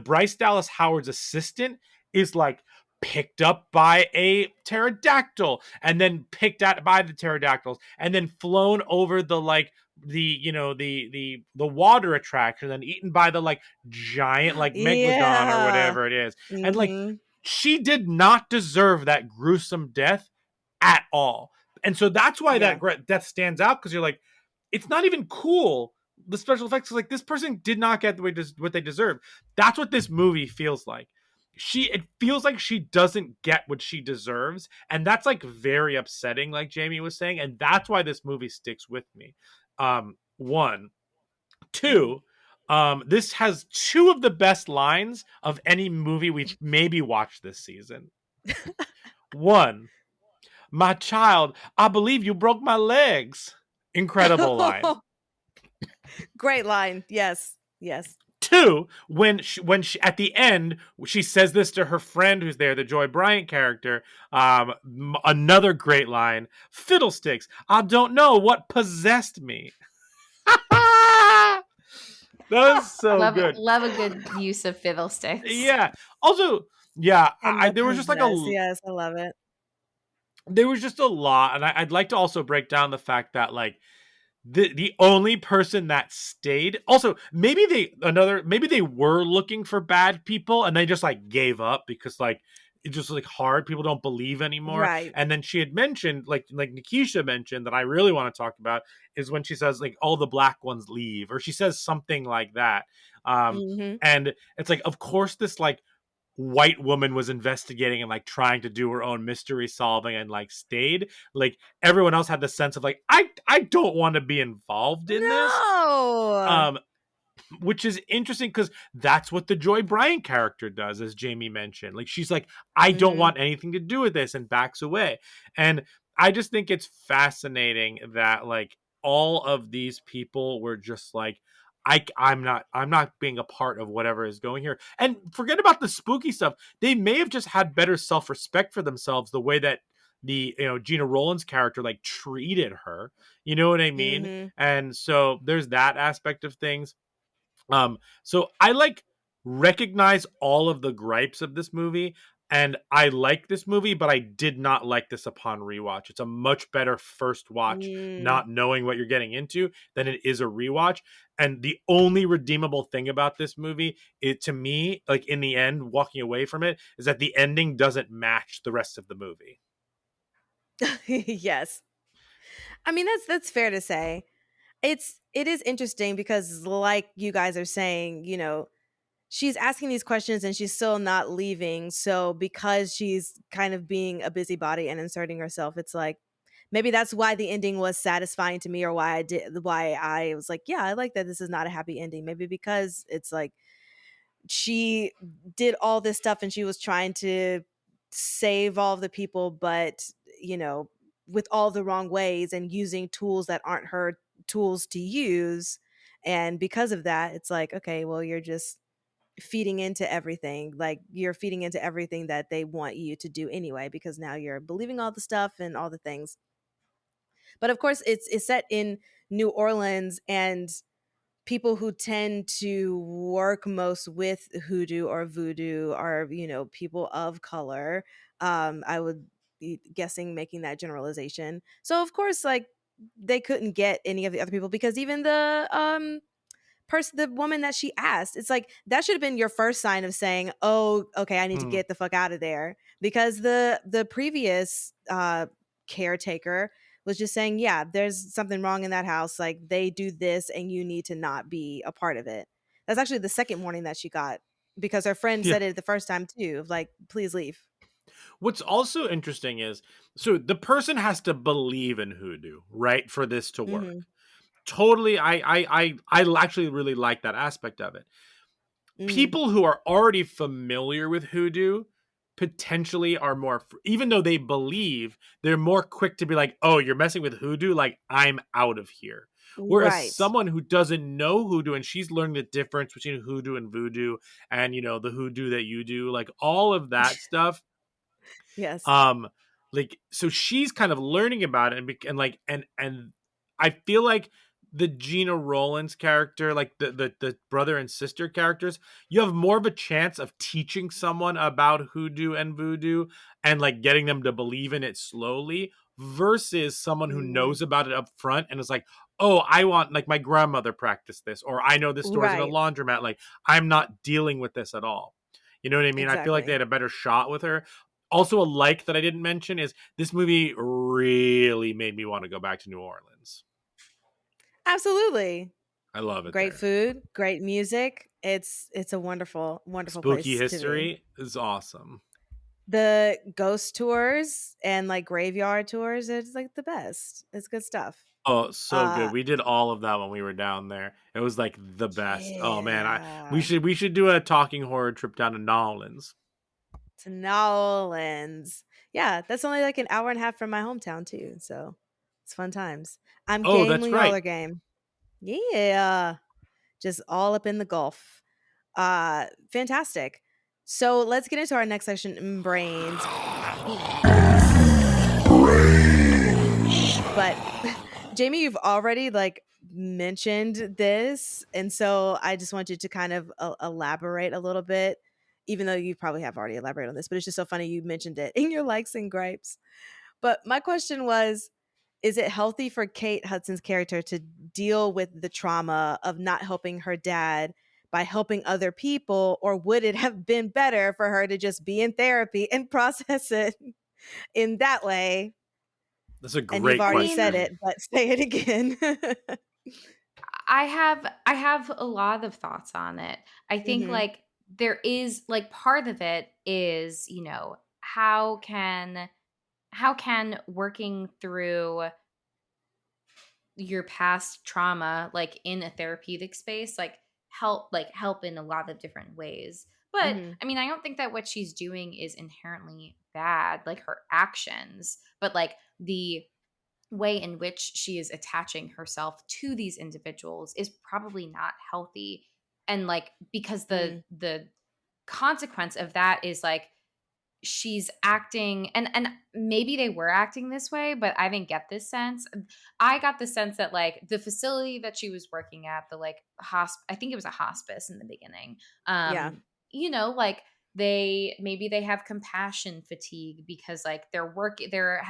Speaker 5: Bryce Dallas Howard's assistant is like picked up by a pterodactyl, and then picked out by the pterodactyls, and then flown over the like the water attraction, then eaten by the like giant like megalodon or
Speaker 4: Yeah.
Speaker 5: whatever it is. And like,
Speaker 4: Mhm.
Speaker 5: she did not deserve that gruesome death at all. And so that's why
Speaker 4: Yeah.
Speaker 5: that death stands out, because you're like, it's not even cool. The special effects is like, this person did not get what they deserve. That's what this movie feels like. It feels like she doesn't get what she deserves, and that's like very upsetting, like Jamie was saying, and that's why this movie sticks with me. One,
Speaker 4: Mm.
Speaker 5: two. This has two of the best lines of any movie we've maybe watched this season. One, "My child, I believe you broke my legs." Incredible line.
Speaker 4: Great line. Yes. Yes.
Speaker 5: Two, when she at the end, she says this to her friend who's there, the Joy Bryant character. Another great line: "Fiddlesticks, I don't know what possessed me." That was so
Speaker 3: Love
Speaker 5: good.
Speaker 3: love a good use of fiddlesticks.
Speaker 5: Yeah. Also, yeah,
Speaker 4: And the
Speaker 5: there was just like
Speaker 4: possess. Yes, I love it.
Speaker 5: there was just a lot, and I'd like to also break down the fact that like the only person that stayed, also maybe they were looking for bad people and they just like gave up because like it's just like hard, people don't believe anymore.
Speaker 4: Right.
Speaker 5: And then she had mentioned, like Nikisha mentioned, that I really want to talk about, is when she says like all the black ones leave, or she says something like that. um
Speaker 4: Mhm.
Speaker 5: and it's like, of course, this like white woman was investigating and like trying to do her own mystery solving and like stayed. Like, everyone else had the sense of like, I don't want to be involved in this.
Speaker 4: No.
Speaker 5: um which is interesting, because that's what the Joy Bryant character does, as Jamie mentioned. Like, she's like, I don't
Speaker 4: Mhm.
Speaker 5: want anything to do with this, and backs away. And I just think it's fascinating that like all of these people were just like, I'm not being a part of whatever is going here. And forget about the spooky stuff. They may have just had better self-respect for themselves, the way that Gina Roland's character like treated her. You know what I mean?
Speaker 4: Mhm.
Speaker 5: And so there's that aspect of things. So I like recognize all of the gripes of this movie. And I like this movie, but I did not like this upon rewatch. It's a much better first watch,
Speaker 4: Mm.
Speaker 5: not knowing what you're getting into, than it is a rewatch. And the only redeemable thing about this movie, it to me, like in the end, walking away from it, is that the ending doesn't match the rest of the movie.
Speaker 4: Yes. I mean, that's fair to say. It is interesting because, like you guys are saying, she's asking these questions and she's still not leaving. So because she's kind of being a busybody and inserting herself, it's like maybe that's why the ending was satisfying to me, or why I was like, yeah, I like that this is not a happy ending. Maybe because it's like she did all this stuff and she was trying to save all of the people, but you know, with all the wrong ways and using tools that aren't her tools to use. And because of that, it's like, okay, well, you're just feeding into everything. Like you're feeding into everything that they want you to do anyway, because now you're believing all the stuff and all the things. But of course, it's set in New Orleans, and people who tend to work most with hoodoo or voodoo are, people of color. I would be guessing, making that generalization. So of course, like, they couldn't get any of the other people, because even the woman that she asked, it's like that should have been your first sign of saying, oh, okay, I need to
Speaker 5: Hmm.
Speaker 4: get the fuck out of there, because the previous caretaker was just saying, yeah, there's something wrong in that house, like they do this and you need to not be a part of it. That's actually the second warning that she got, because her friend
Speaker 5: Yeah.
Speaker 4: said it the first time too, of like, please leave.
Speaker 5: What's also interesting is, so the person has to believe in hoodoo, right, for this to work.
Speaker 4: Mm-hmm.
Speaker 5: Totally, I actually really like that aspect of it.
Speaker 4: Mm-hmm.
Speaker 5: People who are already familiar with hoodoo potentially are more, even though they believe, they're more quick to be like, oh, you're messing with hoodoo, like I'm out of here. Whereas
Speaker 4: Right.
Speaker 5: someone who doesn't know hoodoo, and she's learned the difference between hoodoo and voodoo, and the hoodoo that you do, like all of that stuff,
Speaker 4: Yes.
Speaker 5: um like, so she's kind of learning about it, and like, and I feel like the Gina Rollins character, like the brother and sister characters, you have more of a chance of teaching someone about hoodoo and voodoo, and like getting them to believe in it slowly, versus someone who
Speaker 4: Mm.
Speaker 5: knows about it up front and is like, oh, I want, like, my grandmother practiced this, or I know this store's in a
Speaker 4: Right.
Speaker 5: laundromat, like I'm not dealing with this at all. You know what I mean? I feel like they
Speaker 4: Exactly.
Speaker 5: had a better shot with her. Also, a like that I didn't mention is this movie really made me want to go back to New Orleans.
Speaker 4: Absolutely.
Speaker 5: I love it
Speaker 4: Great
Speaker 5: there.
Speaker 4: food, great music. It's a wonderful, wonderful
Speaker 5: Spooky
Speaker 4: place to be.
Speaker 5: history is awesome.
Speaker 4: The ghost tours and like graveyard tours, it's like the best. It's good stuff.
Speaker 5: Oh, so good.
Speaker 4: Uh
Speaker 5: We did all of that when we were down there. It was like the best. Oh man, I
Speaker 4: yeah.
Speaker 5: we should do a talking horror trip down to New Orleans.
Speaker 4: To Nolans. Yeah, that's only like an hour and a half from my hometown too. So it's fun times. I'm
Speaker 5: Oh,
Speaker 4: game
Speaker 5: that's
Speaker 4: when y'all
Speaker 5: right.
Speaker 4: are game. Yeah. Just all up in the Gulf. Fantastic. So let's get into our next section, brains. But Jamie, you've already like mentioned this, and so I just want you to kind of elaborate a little bit, even though you probably have already elaborated on this, but it's just so funny you mentioned it in your likes and gripes. But my question was, is it healthy for Kate Hudson's character to deal with the trauma of not helping her dad by helping other people, or would it have been better for her to just be in therapy and process it in that way?
Speaker 5: That's a
Speaker 4: And you've
Speaker 5: great
Speaker 3: I
Speaker 4: already
Speaker 3: mean,
Speaker 4: said
Speaker 5: question.
Speaker 4: it, but say it again.
Speaker 3: I have a lot of thoughts on it. I think
Speaker 4: Mhm.
Speaker 3: like there is like part of it is, how can working through your past trauma like in a therapeutic space help in a lot of different ways. But
Speaker 4: Mhm.
Speaker 3: I mean, I don't think that what she's doing is inherently bad, like her actions, but like the way in which she is attaching herself to these individuals is probably not healthy. And like, because the
Speaker 4: Mm.
Speaker 3: the consequence of that is like she's acting, and maybe they were acting this way, but I didn't get this sense. I got the sense that like the facility that she was working at, the like I think it was a hospice in the beginning.
Speaker 4: Yeah.
Speaker 3: Like they have compassion fatigue because like they're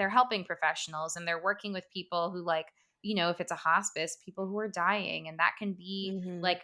Speaker 3: helping professionals and they're working with people who like, if it's a hospice, people who are dying, and that can be
Speaker 4: Mhm.
Speaker 3: like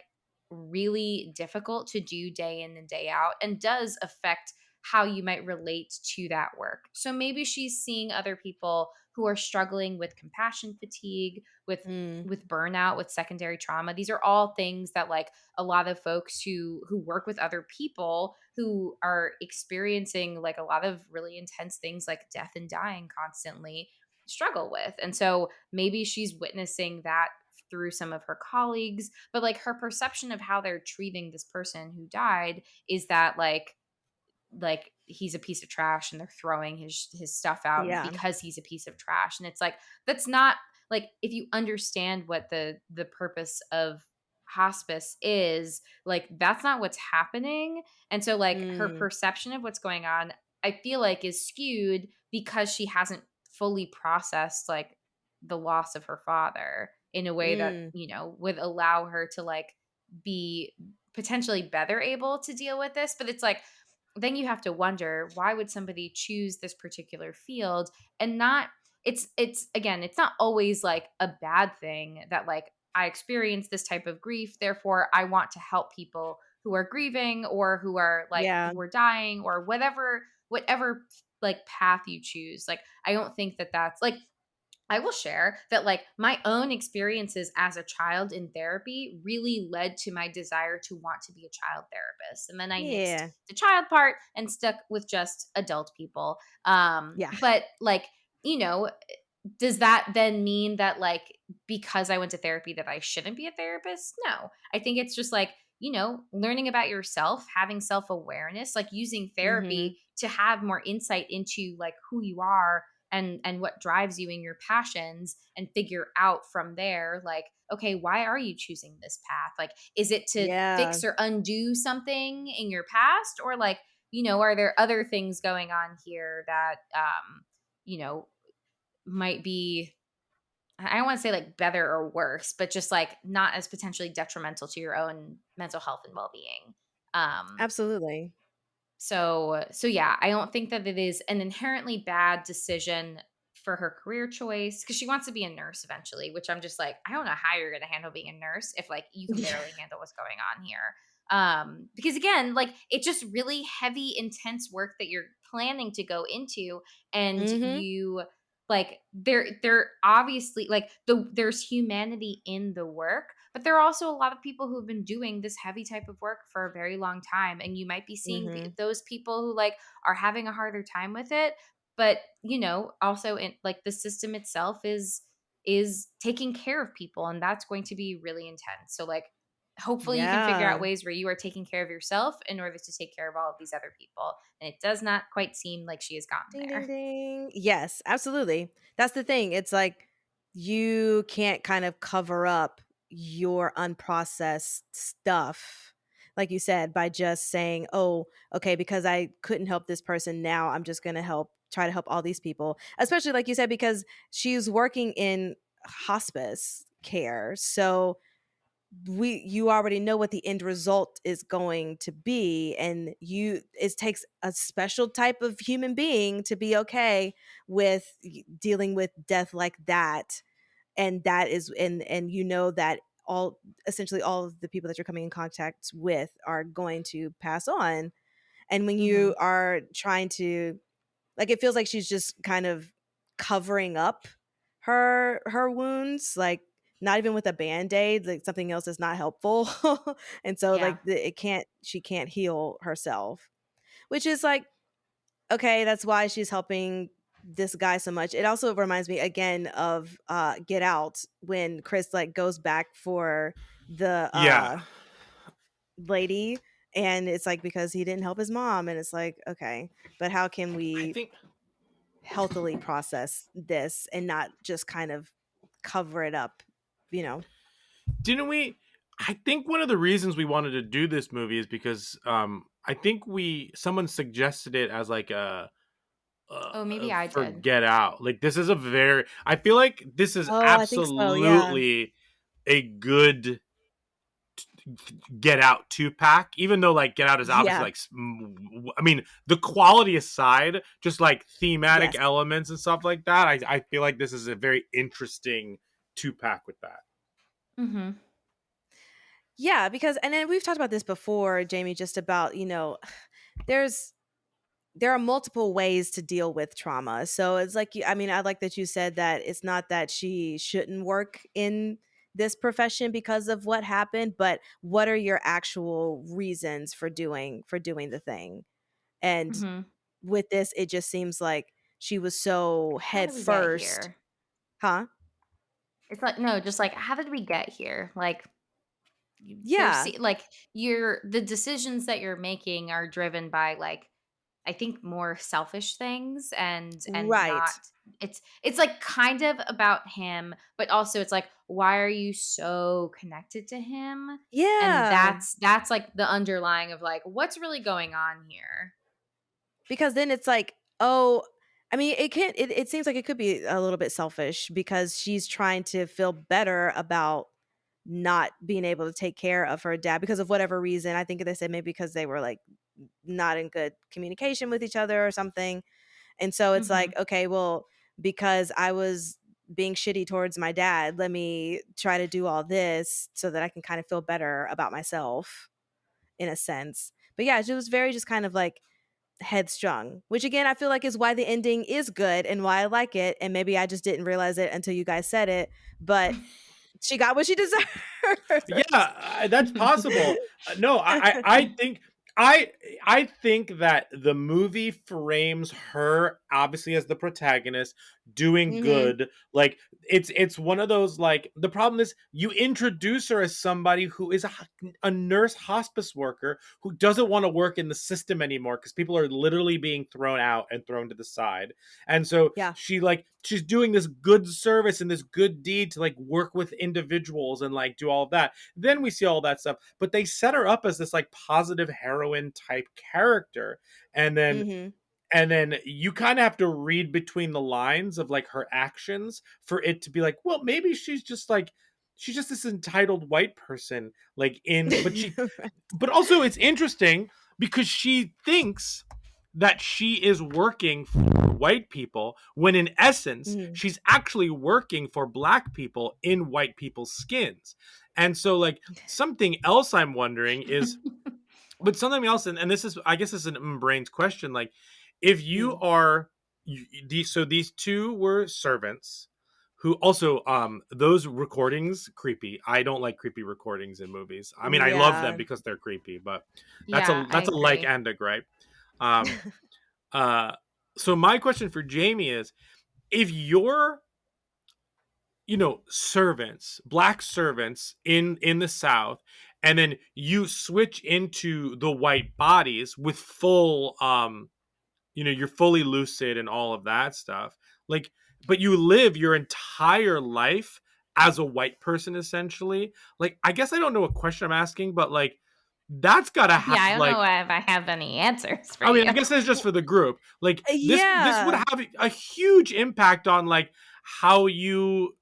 Speaker 3: really difficult to do day in and day out, and does affect how you might relate to that work. So maybe she's seeing other people who are struggling with compassion fatigue,
Speaker 4: Mm.
Speaker 3: with burnout, with secondary trauma. These are all things that like a lot of folks who work with other people who are experiencing like a lot of really intense things like death and dying constantly struggle with. And so maybe she's witnessing that through some of her colleagues, but like her perception of how they're treating this person who died is that like he's a piece of trash and they're throwing his stuff out
Speaker 4: Yeah.
Speaker 3: because he's a piece of trash. And it's like, that's not like, if you understand what the purpose of hospice is, like that's not what's happening. And so like her
Speaker 4: Mm.
Speaker 3: perception of what's going on, I feel like is skewed because she hasn't fully processed like the loss of her father in a way that,
Speaker 4: Mm.
Speaker 3: would allow her to like be potentially better able to deal with this. But it's like, then you have to wonder, why would somebody choose this particular field? And not, it's again, it's not always like a bad thing that like I experience this type of grief, therefore I want to help people who are grieving or
Speaker 4: Yeah.
Speaker 3: who are dying, or whatever like path you choose. Like I don't think that that's like, I will share that like my own experiences as a child in therapy really led to my desire to want to be a child therapist. And then I nixed
Speaker 4: Yeah.
Speaker 3: the child part and stuck with just adult people.
Speaker 4: Yeah.
Speaker 3: But like, you know, does that then mean that like because I went to therapy that I shouldn't be a therapist? No. I think it's just like, learning about yourself, having self-awareness, like using
Speaker 4: Mhm.
Speaker 3: therapy to have more insight into like who you are and what drives you in your passions, and figure out from there like, okay, why are you choosing this path? Like, is it to
Speaker 4: Yeah.
Speaker 3: fix or undo something in your past, or like, are there other things going on here that you know might be, I don't want to say like better or worse, but just like not as potentially detrimental to your own mental health and well-being. Um,
Speaker 4: Absolutely.
Speaker 3: so yeah, I don't think that it is an inherently bad decision for her career choice, because she wants to be a nurse eventually, which I'm just like, I don't know how you're going to handle being a nurse if like you can barely handle what's going on here. Because again, like it's just really heavy, intense work that you're planning to go into, and
Speaker 4: Mhm.
Speaker 3: you like they're obviously like there's humanity in the work, but there are also a lot of people who have been doing this heavy type of work for a very long time, and you might be seeing
Speaker 4: Mhm.
Speaker 3: those people who like are having a harder time with it. But also in like the system itself is taking care of people, and that's going to be really intense. So like hopefully you can figure out
Speaker 4: Yeah.
Speaker 3: ways where you are taking care of yourself in order to take care of all of these other people, and it does not quite seem like she has gotten
Speaker 4: Ding ding
Speaker 3: there.
Speaker 4: ding. Yes, absolutely. That's the thing. It's like you can't kind of cover up your unprocessed stuff, like you said, by just saying, "Oh, okay, because I couldn't help this person, now I'm just going to try to help all these people." Especially like you said, because she's working in hospice care. So you already know what the end result is going to be, and it takes a special type of human being to be okay with dealing with death like that. And that is and you know that all essentially all of the people that you're coming in contact with are going to pass on. And when you
Speaker 3: Hmm.
Speaker 4: are trying to, like, it feels like she's just kind of covering up her wounds, like, not even with a Band-Aid, like, something else is not helpful. And so,
Speaker 3: Yeah.
Speaker 4: like, she can't heal herself, which is like, okay, that's why she's helping this guy so much. It also reminds me again of, Get Out, when Chris, like, goes back for the,
Speaker 5: Yeah.
Speaker 4: lady, and it's, like, because he didn't help his mom, and it's like, okay, but how can
Speaker 5: I
Speaker 4: we
Speaker 5: think
Speaker 4: healthily process this and not just kind of cover it up, you know?
Speaker 5: didn't we I think one of the reasons we wanted to do this movie is because I think we someone suggested it as like
Speaker 3: Oh, maybe I
Speaker 5: for
Speaker 3: did.
Speaker 5: Get Out. Like this is a very I feel like this is
Speaker 4: Oh, I think so, yeah.
Speaker 5: absolutely a good Get Out 2-pack, even though like Get Out is obviously
Speaker 4: Yeah.
Speaker 5: like, I mean, the quality aside, just like thematic
Speaker 4: Yes.
Speaker 5: elements and stuff like that, I feel like this is a very interesting 2-pack with that.
Speaker 3: Mm-hmm.
Speaker 4: Yeah, because and then we've talked about this before, Jamie, just about, there's there are multiple ways to deal with trauma. So it's like I mean, I like that you said that it's not that she shouldn't work in this profession because of what happened, but what are your actual reasons for doing the thing? And
Speaker 3: Mm-hmm.
Speaker 4: with this, it just seems like she was so
Speaker 3: How
Speaker 4: head
Speaker 3: did we get
Speaker 4: first,
Speaker 3: here?
Speaker 4: huh?
Speaker 3: It's like, no, just like, how did we get here? Like, there's
Speaker 4: Yeah,
Speaker 3: like the decisions that you're making are driven by like, I think more selfish things, and not,
Speaker 4: right.
Speaker 3: it's like kind of about him, but also it's like, why are you so connected to him? And
Speaker 4: Yeah.
Speaker 3: that's like the underlying of like, what's really going on here?
Speaker 4: Because then it's like, oh, I mean, it seems like it could be a little bit selfish because she's trying to feel better about not being able to take care of her dad because of whatever reason. I think they said maybe because they were like not in good communication with each other or something. And so it's
Speaker 3: Mm-hmm.
Speaker 4: like, okay, well, because I was being shitty towards my dad, let me try to do all this so that I can kind of feel better about myself in a sense. But yeah, it was very just kind of like headstrong, which again, I feel like is why the ending is good and why I like it. And maybe I just didn't realize it until you guys said it, but she got what she deserved.
Speaker 5: Yeah, that's possible. No, I think I I think that the movie frames her obviously as the protagonist doing
Speaker 4: Hmm.
Speaker 5: good. Like it's one of those, like, the problem is you introduce her as somebody who is a nurse hospice worker who doesn't want to work in the system anymore because people are literally being thrown out and thrown to the side. And so
Speaker 4: Yeah.
Speaker 5: she's doing this good service and this good deed to like work with individuals and like do all of that. Then we see all that stuff, but they set her up as this like positive heroine type character. And then
Speaker 4: Hmm.
Speaker 5: you kind of have to read between the lines of like her actions for it to be like, well, maybe she's just this entitled white person, like, in but also it's interesting because she thinks that she is working for white people when in essence
Speaker 4: Hmm.
Speaker 5: she's actually working for black people in white people's skins. And so like something else I'm wondering is, but something else, and this is, I guess this is an brain's question, like, if you are these two were servants who also, those recordings creepy. I don't like creepy recordings in movies. I mean, I love them
Speaker 4: Yeah.
Speaker 5: because they're creepy, but
Speaker 3: Yeah, I
Speaker 5: that's a like
Speaker 3: agree.
Speaker 5: and a gripe. um uh so my question for Jamie is, if you're, servants, black servants in the South, and then you switch into the white bodies with full, you're fully lucid and all of that stuff, like, but you live your entire life as a white person essentially. Like, I guess I don't know what question I'm asking, but like, that's gotta have
Speaker 3: Yeah, I don't know
Speaker 5: like,
Speaker 3: if I have any answers for
Speaker 5: I mean,
Speaker 3: you.
Speaker 5: I guess that's just for the group. Like, this would
Speaker 4: Yeah.
Speaker 5: have a huge impact on like how you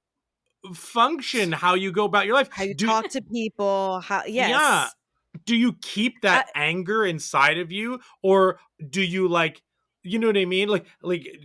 Speaker 5: function, how you go about your life.
Speaker 4: How you
Speaker 5: Do
Speaker 4: talk to people, how
Speaker 5: Yeah.
Speaker 4: yes.
Speaker 5: Do you keep
Speaker 4: I
Speaker 5: that anger inside of you, or do you like, you know what I mean? Like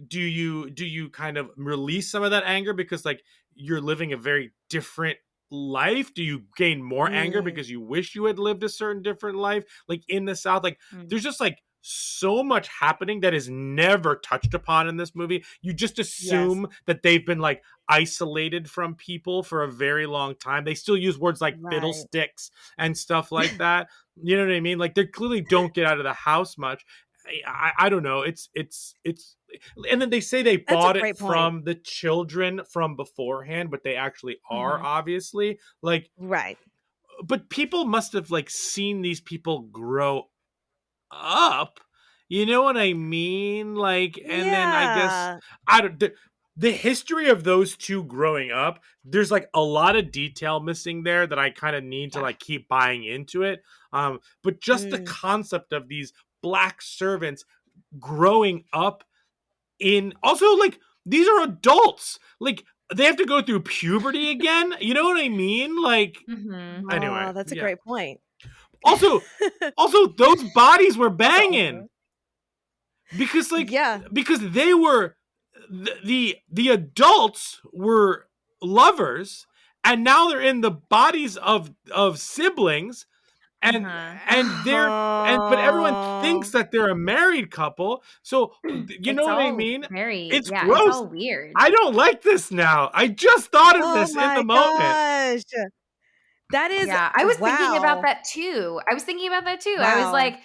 Speaker 5: do you kind of release some of that anger because like you're living a very different life? Do you gain more anger
Speaker 4: mm,
Speaker 5: because you wish you had lived a certain different life like in the South? Like,
Speaker 3: Mm.
Speaker 5: there's just like so much happening that is never touched upon in this movie. You just
Speaker 4: yes.
Speaker 5: assume that they've been like isolated from people for a very long time. They still use words like
Speaker 4: Right.
Speaker 5: fiddlesticks and stuff like that. You know what I mean? Like, they clearly don't get out of the house much. I don't know. It's and then they say they
Speaker 4: That's a
Speaker 5: bought it
Speaker 4: great point.
Speaker 5: from the children from beforehand, but they actually are
Speaker 3: Mhm.
Speaker 5: obviously like,
Speaker 4: Right.
Speaker 5: but people must have like seen these people grow up. You know what I mean? Like, and then I guess
Speaker 4: Yeah.
Speaker 5: I don't. The history of those two growing up, there's like a lot of detail missing there that I kind of need to
Speaker 3: Yeah.
Speaker 5: like keep buying into it. But just the
Speaker 4: Mm,
Speaker 5: concept of these black servants growing up in, also like, these are adults. Like, they have to go through puberty again. You know what I mean? Like,
Speaker 3: Mm-hmm.
Speaker 5: anyway,
Speaker 4: Oh, that's a
Speaker 5: yeah.
Speaker 4: great point.
Speaker 5: Also, those bodies were
Speaker 4: Uh-oh.
Speaker 5: banging because
Speaker 4: Yeah.
Speaker 5: they were the adults were lovers, and now they're in the bodies of siblings, and
Speaker 3: Uh-huh.
Speaker 5: they're but everyone thinks
Speaker 4: Oh,
Speaker 5: that they're a married couple. So you know
Speaker 3: It's
Speaker 5: what I
Speaker 3: all
Speaker 5: mean?
Speaker 3: very,
Speaker 5: It's
Speaker 3: yeah, it's
Speaker 5: gross.
Speaker 3: all weird.
Speaker 5: I don't like this now. I just thought of
Speaker 4: oh
Speaker 5: this in the
Speaker 4: my
Speaker 5: moment.
Speaker 4: gosh. That is
Speaker 3: Yeah, I was thinking about
Speaker 4: wow.
Speaker 3: that too. I was
Speaker 4: Wow.
Speaker 3: like,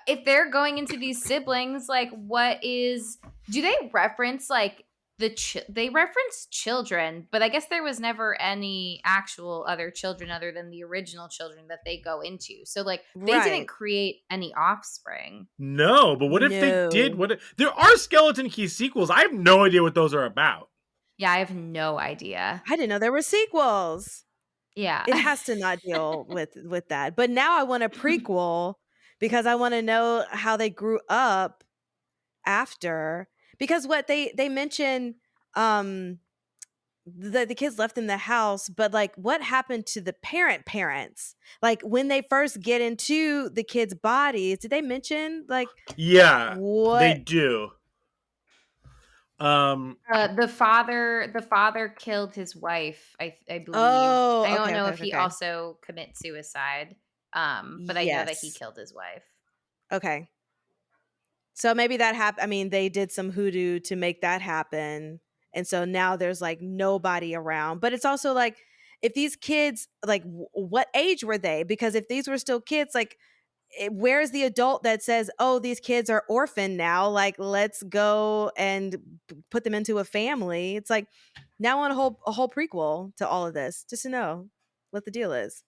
Speaker 3: if they're going into these siblings, like, do they reference like they reference children, but I guess there was never any actual other children other than the original children that they go into. So like, they didn't
Speaker 4: Right.
Speaker 3: create any offspring.
Speaker 5: No, but what if they did?
Speaker 4: No.
Speaker 5: There are Skeleton Key sequels. I have no idea what those are about.
Speaker 3: Yeah, I have no idea.
Speaker 4: I didn't know there were sequels.
Speaker 3: Yeah.
Speaker 4: It has to not deal with that. But now I want a prequel because I want to know how they grew up after, because what they mention, um the kids left in the house, but like what happened to the parents, like when they first get into the kids' bodies, did they mention like
Speaker 5: Yeah, they
Speaker 4: what?
Speaker 5: do. Um,
Speaker 3: The father killed his wife, I believe.
Speaker 4: Oh,
Speaker 3: I don't
Speaker 4: okay,
Speaker 3: know
Speaker 4: okay,
Speaker 3: if
Speaker 4: okay,
Speaker 3: he
Speaker 4: okay.
Speaker 3: also commits suicide. But I know that he
Speaker 4: Yes.
Speaker 3: killed his wife.
Speaker 4: Okay. So maybe that happened. I mean, they did some hoodoo to make that happen. And so now there's like nobody around. But it's also like, if these kids, like, what age were they? Because if these were still kids, like, where's the adult that says, oh, these kids are orphaned now? Like, let's go and put them into a family. It's like, now I want a whole prequel to all of this just to know what the deal is.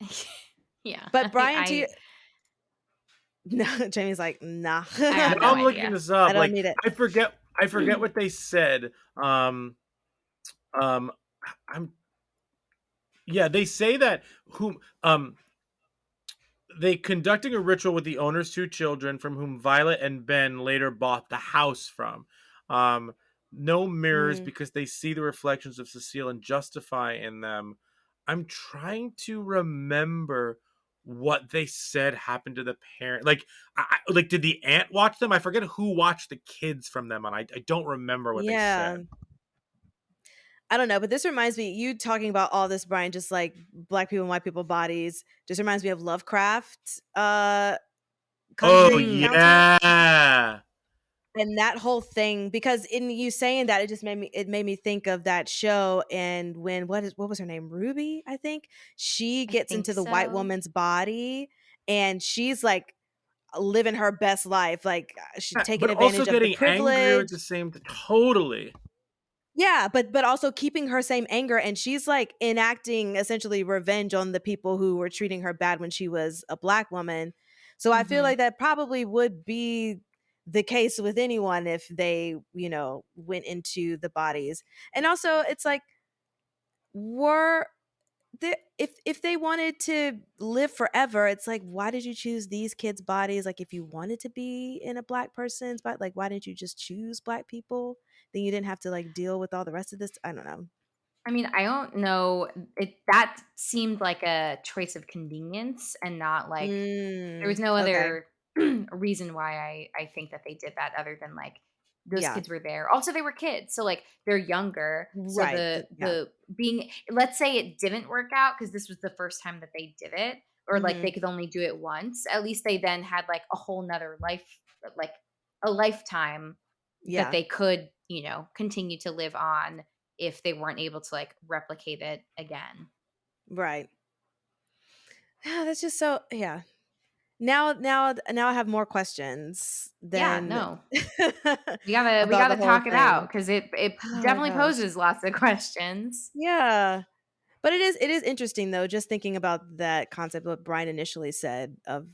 Speaker 3: Yeah.
Speaker 4: But Brian, do you,
Speaker 3: I
Speaker 4: no, Jamie's like, nah,
Speaker 3: I
Speaker 5: now
Speaker 3: have no
Speaker 5: I'm looking
Speaker 3: idea.
Speaker 5: this
Speaker 4: I
Speaker 5: up.
Speaker 4: don't
Speaker 5: Like,
Speaker 4: need it.
Speaker 5: I forget what they said. Um, I'm yeah. They say that whom they conducting a ritual with the owner's two children, from whom Violet and Ben later bought the house from. Um, no mirrors
Speaker 4: Mm.
Speaker 5: because they see the reflections of Cecile and justify in them. I'm trying to remember what they said happened to the parent. Like, like, did the aunt watch them? I forget who watched the kids from them, and I don't remember what they
Speaker 4: Yeah.
Speaker 5: said.
Speaker 4: I don't know, but this reminds me, you talking about all this, Brian, just like black people and white people bodies, just reminds me of Lovecraft
Speaker 5: Oh
Speaker 4: Country
Speaker 3: Mm.
Speaker 4: County,
Speaker 5: yeah.
Speaker 4: and that whole thing. Because in you saying that, it made me think of that show. And when what was her name, Ruby, I think, she
Speaker 3: I
Speaker 4: gets
Speaker 3: think
Speaker 4: into the white
Speaker 3: so.
Speaker 4: woman's body, and she's like living her best life, like she's taking
Speaker 5: But also
Speaker 4: advantage of the
Speaker 5: getting angrier at
Speaker 4: privilege.
Speaker 5: the same time. Totally.
Speaker 4: Yeah, but also keeping her same anger, and she's like enacting essentially revenge on the people who were treating her bad when she was a black woman. So I feel
Speaker 3: Mhm.
Speaker 4: like that probably would be the case with anyone if they, went into the bodies. And also it's like, were if they wanted to live forever, it's like, why did you choose these kids' bodies? Like, if you wanted to be in a black person's body, like, why didn't you just choose black people? Then you didn't have to like deal with all the rest of this. I don't know.
Speaker 3: I mean, I don't know. That seemed like a choice of convenience and not like there was no
Speaker 4: Okay.
Speaker 3: other reason why I think that they did that other than like those
Speaker 4: Yeah.
Speaker 3: kids were there. Also, they were kids, so like they're younger. So
Speaker 4: Right. Yeah.
Speaker 3: the being, let's say it didn't work out because this was the first time that they did it, or like
Speaker 4: Hmm.
Speaker 3: they could only do it once. At least they then had like a whole nother life, like a lifetime that
Speaker 4: Yeah.
Speaker 3: they could, continue to live on if they weren't able to like replicate it again.
Speaker 4: Right. That's just so, yeah. Now I have more questions
Speaker 3: Yeah,
Speaker 4: than
Speaker 3: no. We gotta
Speaker 4: about the whole
Speaker 3: talk it out
Speaker 4: thing.
Speaker 3: because it
Speaker 4: Oh
Speaker 3: definitely
Speaker 4: gosh.
Speaker 3: poses lots of questions.
Speaker 4: Yeah. But it is interesting though, just thinking about that concept, what Brian initially said of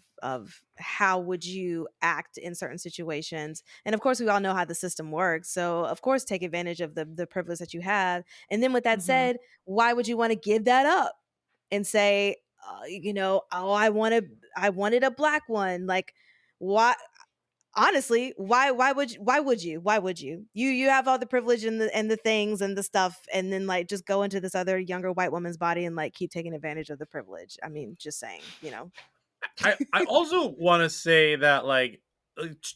Speaker 4: how would you act in certain situations. And of course we all know how the system works. So of course take advantage of the privilege that you have. And then with that
Speaker 3: Mhm.
Speaker 4: said, why would you want to give that up and say, oh, I wanted a black one. Like, why? honestly, why would you you have all the privilege and the things and the stuff, and then like just go into this other younger white woman's body and like keep taking advantage of the privilege? I mean, just saying,
Speaker 5: I also want to say that like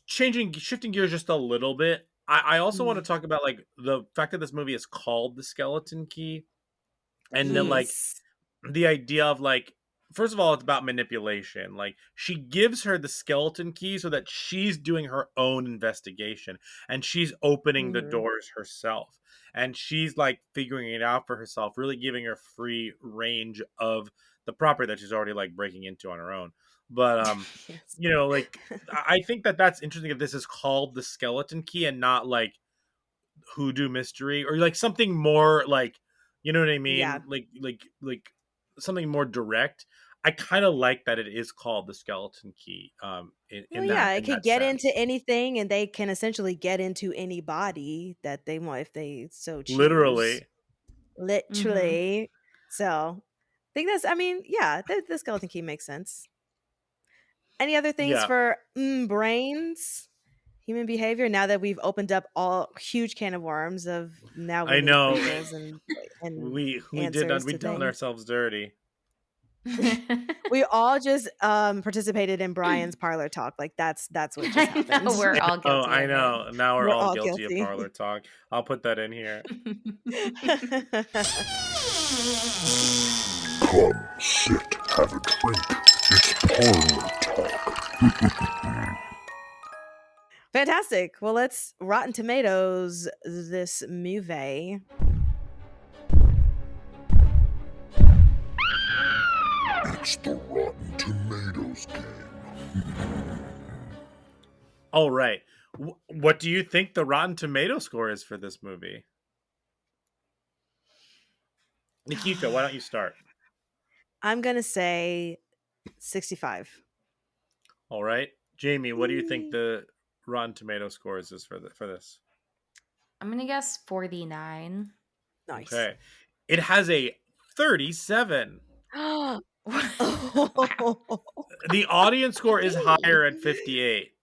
Speaker 5: changing shifting gears just a little bit. I also want to
Speaker 4: Mm.
Speaker 5: talk about like the fact that this movie is called The Skeleton Key, and then like
Speaker 4: Yes.
Speaker 5: the idea of like, first of all, it's about manipulation. Like she gives her the skeleton key so that she's doing her own investigation and she's opening the
Speaker 4: Mhm.
Speaker 5: doors herself, and she's like figuring it out for herself, really giving her free range of the property that she's already like breaking into on her own. But
Speaker 4: Yes.
Speaker 5: like I think that that's interesting if this is called the skeleton key and not like hoodoo mystery, or like something more like, you know what I
Speaker 4: Yeah.
Speaker 5: mean, like something more direct. I kind of like that it is called the skeleton key,
Speaker 4: Well, yeah, it
Speaker 5: in
Speaker 4: could
Speaker 5: that
Speaker 4: get into
Speaker 5: sense.
Speaker 4: anything, and they can essentially get into any body that they want if they so choose.
Speaker 5: Literally.
Speaker 3: Mm-hmm.
Speaker 4: Literally. So, I think that's, I mean, yeah, the skeleton key makes sense. Any other things
Speaker 5: Yeah,
Speaker 4: for brains, human behavior? Now that we've opened up all huge can of worms of now we
Speaker 5: I
Speaker 4: need
Speaker 5: know.
Speaker 4: prequels and
Speaker 5: We
Speaker 4: answers
Speaker 5: we
Speaker 4: to
Speaker 5: done
Speaker 4: things.
Speaker 5: ourselves dirty.
Speaker 4: We all just participated in Brian's parlor talk. Like that's what just
Speaker 3: I
Speaker 4: happened.
Speaker 3: know we're
Speaker 5: I
Speaker 3: all
Speaker 5: know,
Speaker 3: guilty
Speaker 5: I
Speaker 3: of it.
Speaker 5: know, now we're
Speaker 4: We're
Speaker 5: all
Speaker 4: all
Speaker 5: guilty of
Speaker 4: guilty.
Speaker 5: parlor talk. I'll put that in here.
Speaker 2: Come, sit, have a drink. It's parlor talk.
Speaker 4: Fantastic. Well, let's Rotten Tomatoes this movie.
Speaker 2: It's the Rotten Tomatoes game.
Speaker 5: All right, what do you think the Rotten Tomato score is for this movie? Nikisha, why don't you start?
Speaker 4: I'm gonna say 65.
Speaker 5: All right, Jamie, what do you think
Speaker 4: Yay.
Speaker 5: the Rotten Tomato scores is for this?
Speaker 3: I'm gonna guess 49.
Speaker 4: Nice.
Speaker 5: Okay, it has a 37.
Speaker 4: Oh.
Speaker 5: The audience score is higher at 58.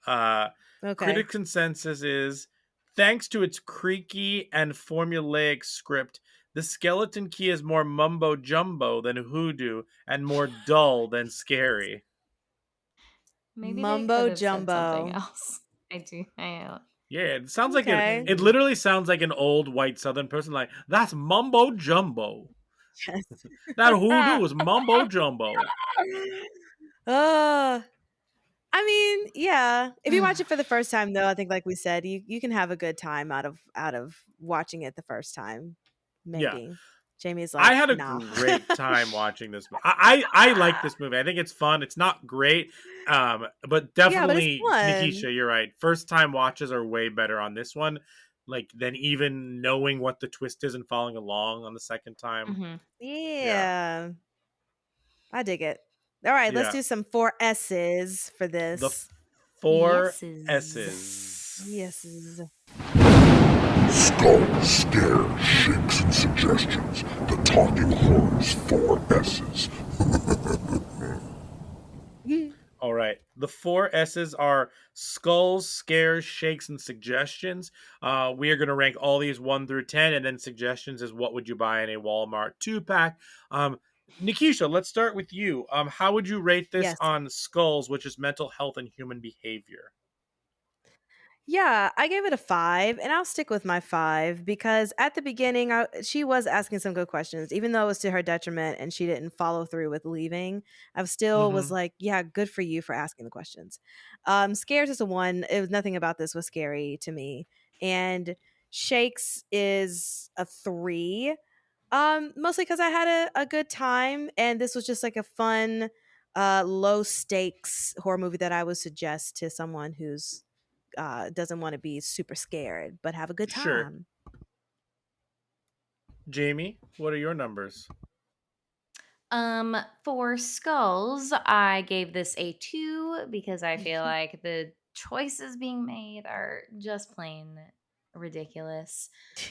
Speaker 5: Uh,
Speaker 4: Okay.
Speaker 5: Critic consensus is, thanks to its creaky and formulaic script, the Skeleton Key is more mumbo jumbo than hoodoo and more dull than scary.
Speaker 3: Maybe they
Speaker 4: Mumbo
Speaker 3: could have said something
Speaker 4: jumbo.
Speaker 3: else. I do. I
Speaker 5: Yeah, it sounds like
Speaker 4: Okay.
Speaker 5: it literally sounds like an old white southern person, like, that's mumbo jumbo.
Speaker 4: Yes.
Speaker 5: That hoodoo is mumbo jumbo.
Speaker 4: uh I mean, yeah. If you watch
Speaker 3: am.
Speaker 4: it for the first time though, I think like we said, you can have a good time out of watching it the first time.
Speaker 5: Yeah.
Speaker 4: Maybe. Jamie's
Speaker 5: I
Speaker 4: like,
Speaker 5: had a
Speaker 4: "Nah."
Speaker 5: great time watching this. I like this movie. I think it's fun. It's not great, but
Speaker 4: Yeah, but it's
Speaker 5: definitely,
Speaker 4: fun.
Speaker 5: Nikisha, you're right. First time watches are way better on this one, like than even knowing what the twist is and following along on the second time.
Speaker 3: Mhm.
Speaker 5: Yeah,
Speaker 4: Yeah. I dig it. All right, let's
Speaker 5: yeah.
Speaker 4: do some 4S's for
Speaker 5: The
Speaker 4: this.
Speaker 5: four
Speaker 3: Yeses.
Speaker 5: S's.
Speaker 4: Yes.
Speaker 2: Skull, scare, shakes, and suggestions. The Talking Horns 4 S's.
Speaker 5: All right. The four S's are skulls, scares, shakes, and suggestions. We are going to rank all these 1 through 10, and then suggestions is what would you buy in a Walmart 2 pack. Nikisha, let's start with you. How would you rate this
Speaker 4: Yes.
Speaker 5: on skulls, which is mental health and human behavior?
Speaker 4: Yeah, I gave it a 5, and I'll stick with my 5 because at the beginning, she was asking some good questions, even though it was to her detriment and she didn't follow through with leaving. I still was
Speaker 5: Mm-hmm.
Speaker 4: like, yeah, good for you for asking the questions. Scares is a 1. It was nothing about this was scary to me, and Shakes is a 3. Mostly because I had a good time, and this was just like a fun, low stakes horror movie that I would suggest to someone who's doesn't want to be super scared, but have a good
Speaker 5: Sure.
Speaker 4: time.
Speaker 5: Jamie, what are your numbers?
Speaker 3: For skulls, I gave this a 2 because I feel like the choices being made are just plain ridiculous.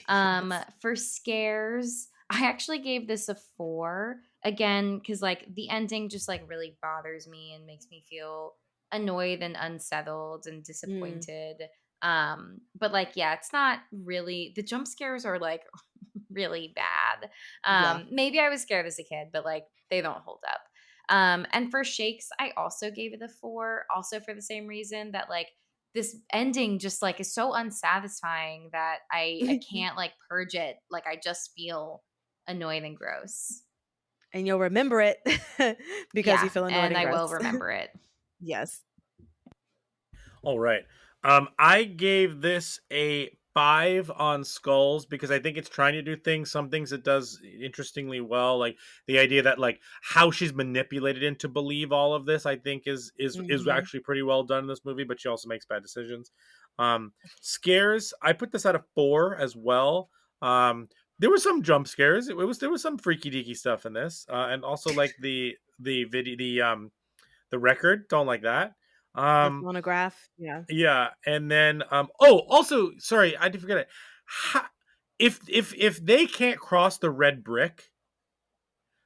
Speaker 4: Yes.
Speaker 3: For scares, I actually gave this a 4 again because like the ending just like really bothers me and makes me feel annoyed and unsettled and
Speaker 4: Mm.
Speaker 3: disappointed. But like, yeah, it's not really, the jump scares are like really bad.
Speaker 4: Yeah.
Speaker 3: Maybe I was scared as a kid, but like they don't hold up. And for Shakes, I also gave it a 4, also for the same reason that like this ending just like is so unsatisfying that I can't like purge it. Like I just feel annoyed and gross.
Speaker 4: And you'll remember it because you
Speaker 3: Yeah,
Speaker 4: feel annoyed
Speaker 3: and
Speaker 4: and
Speaker 3: I will
Speaker 4: gross.
Speaker 3: remember it.
Speaker 4: Yes.
Speaker 5: All right. I gave this a 5 on skulls because I think it's trying to do some things it does interestingly well, like the idea that like how she's manipulated into believe all of this. I think is
Speaker 4: Mhm.
Speaker 5: actually pretty well done in this movie, but she also makes bad decisions. Scares, I put this at a 4 as well. There were some jump scares. There was some freaky deaky stuff in this, and also like the video the record. Don't like that.
Speaker 4: The
Speaker 5: Um,
Speaker 4: phonograph. Yeah.
Speaker 5: yeah, and then oh, also, sorry, I did forget it. How, if they can't cross the red brick,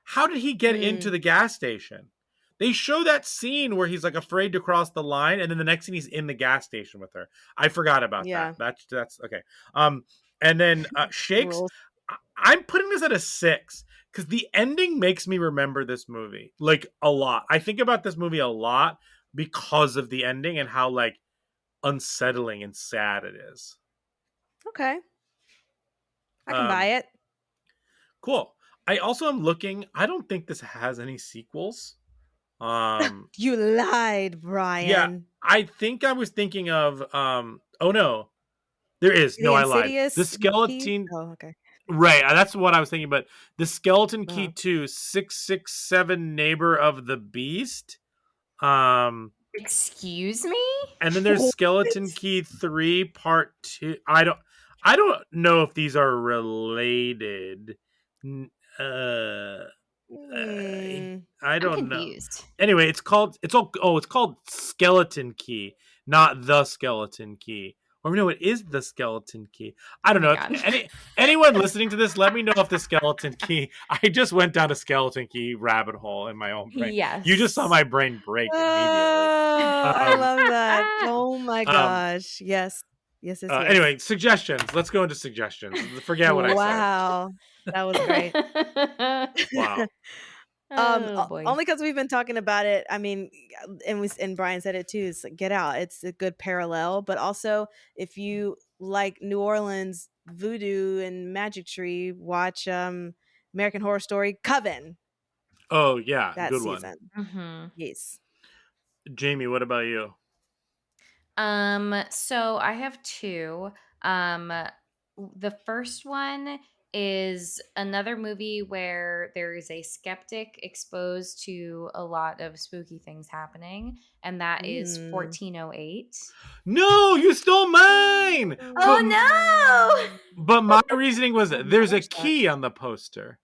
Speaker 5: how did he get into
Speaker 4: Mm.
Speaker 5: the gas station? They show that scene where he's like afraid to cross the line, and then the next scene he's in the gas station with her. I forgot about that.
Speaker 4: Yeah.
Speaker 5: That's okay. And then Shakes.
Speaker 4: Rules.
Speaker 5: I'm putting this at a 6 because the ending makes me remember this movie like a lot. I think about this movie a lot because of the ending and how like unsettling and sad it is.
Speaker 4: Okay. I can buy it.
Speaker 5: Cool. I also am looking. I don't think this has any sequels.
Speaker 4: You lied,
Speaker 5: Yeah,
Speaker 4: Brian.
Speaker 5: I think I was thinking of. Oh no, there is.
Speaker 4: The
Speaker 5: No, I lied. The
Speaker 4: Insidious key.
Speaker 5: skeleton.
Speaker 4: Oh, okay.
Speaker 5: Right, that's what I was thinking. But the skeleton key
Speaker 4: Uh-huh.
Speaker 5: 2 667 neighbor of the beast. Um,
Speaker 3: Excuse me?
Speaker 5: and then there's
Speaker 4: What?
Speaker 5: skeleton key 3 part 2. I don't know if these are related. N- Uh,
Speaker 4: Mm.
Speaker 5: I
Speaker 3: I'm
Speaker 5: don't know.
Speaker 3: confused.
Speaker 5: Anyway, it's called Skeleton Key, not the Skeleton Key. Or no, it is the Skeleton Key. I
Speaker 3: Oh
Speaker 5: don't
Speaker 3: my
Speaker 5: know.
Speaker 3: god.
Speaker 5: Anyone listening to this, let me know if the Skeleton Key. I just went down a Skeleton Key rabbit hole in my own brain. You just saw
Speaker 3: Yes.
Speaker 5: my brain break immediately.
Speaker 4: Oh, I
Speaker 5: Um,
Speaker 4: love that. Oh my
Speaker 5: um,
Speaker 4: gosh. Yes. Yes, yes,
Speaker 5: anyway,
Speaker 4: yes.
Speaker 5: suggestions. Let's go into suggestions. Forget what I said.
Speaker 4: Wow. That was great.
Speaker 5: Wow.
Speaker 3: Oh boy.
Speaker 4: Only because we've been talking about it. I mean, and Brian said it too. It's like, Get Out. It's a good parallel, but also if you like New Orleans voodoo and magic tree, watch American Horror Story Coven
Speaker 5: Oh yeah,
Speaker 4: that
Speaker 5: good one.
Speaker 4: season.
Speaker 3: Mm-hmm.
Speaker 4: Yes.
Speaker 5: Jamie, what about you?
Speaker 3: So I have 2. The first one is another movie where there is a skeptic exposed to a lot of spooky things happening, and that is
Speaker 4: Mm.
Speaker 3: 1408.
Speaker 5: No, you stole mine.
Speaker 3: Oh no!
Speaker 5: But my reasoning was
Speaker 4: I've
Speaker 5: there's
Speaker 4: never
Speaker 5: a
Speaker 4: watched that.
Speaker 5: key on the poster.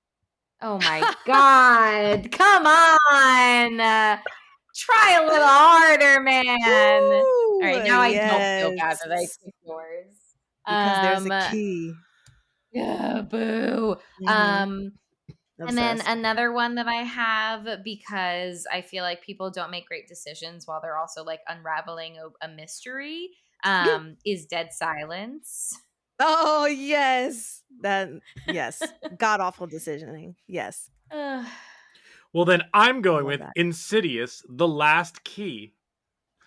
Speaker 3: Oh my god. Come on. Try a little harder, man. All right, now I don't feel bad that I
Speaker 4: Yes.
Speaker 3: picked yours.
Speaker 4: Because there's a key.
Speaker 3: Yeah, boo.
Speaker 4: Mhm.
Speaker 3: And then
Speaker 4: Obsessed.
Speaker 3: another one that I have because I feel like people don't make great decisions while they're also like unraveling a mystery is Dead Silence.
Speaker 4: Oh yes. Yes. God awful decisioning. Yes.
Speaker 3: Ugh.
Speaker 5: Well, then I'm
Speaker 4: I
Speaker 5: going
Speaker 4: love
Speaker 5: with
Speaker 4: that.
Speaker 5: Insidious, The Last Key.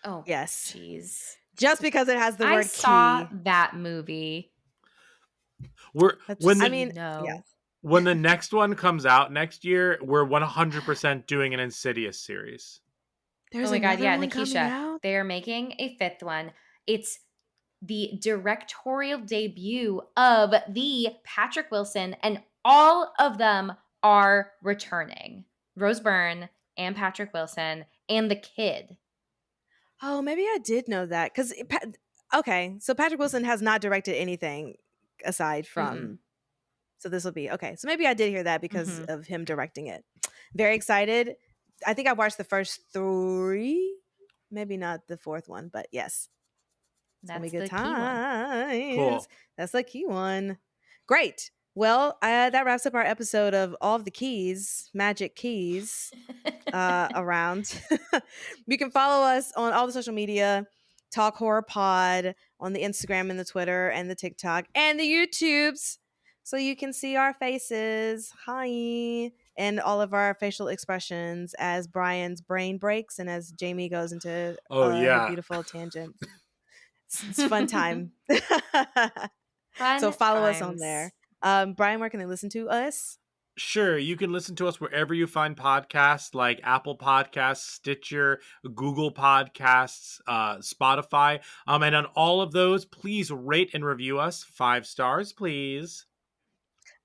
Speaker 3: Oh,
Speaker 4: Yes.
Speaker 3: jeez.
Speaker 4: Just because it has the
Speaker 3: I
Speaker 4: word
Speaker 3: saw
Speaker 4: key.
Speaker 3: that movie.
Speaker 5: We're when
Speaker 4: I
Speaker 5: the
Speaker 4: mean,
Speaker 3: No.
Speaker 4: yeah.
Speaker 5: when the next one comes out next year, we're 100% doing an Insidious series.
Speaker 4: There's
Speaker 3: Oh my god,
Speaker 4: another
Speaker 3: yeah,
Speaker 4: one coming
Speaker 3: Nikisha.
Speaker 4: out.
Speaker 3: They are making a 5th one. It's the directorial debut of the Patrick Wilson, and all of them are returning. Rose Byrne and Patrick Wilson and the kid.
Speaker 4: Oh, maybe I did know that because okay, so Patrick Wilson has not directed anything aside from. So this will be okay. So maybe I did hear that because
Speaker 3: Mhm.
Speaker 4: of him directing it. Very excited. I think I watched the first 3, maybe not the 4th one, but yes, it's gonna be
Speaker 3: That's
Speaker 4: good
Speaker 3: the key one.
Speaker 4: times.
Speaker 5: Cool.
Speaker 4: That's the key one. Great. Well, that wraps up our episode of All of the Keys, Magic Keys, around. You can follow us on all the social media, Talk Horror Pod, on the Instagram and the Twitter and the TikTok and the YouTubes, so you can see our faces. Hi. And all of our facial expressions as Brian's brain breaks and as Jamie goes into
Speaker 5: Oh
Speaker 4: her
Speaker 5: yeah.
Speaker 4: beautiful tangents. It's fun time. So
Speaker 3: Fun
Speaker 4: follow us on
Speaker 3: times.
Speaker 4: there. Brian, where can they listen to us?
Speaker 5: Sure, you can listen to us wherever you find podcasts, like Apple Podcasts, Stitcher, Google Podcasts, Spotify. And on all of those, please rate and review us 5 stars, please.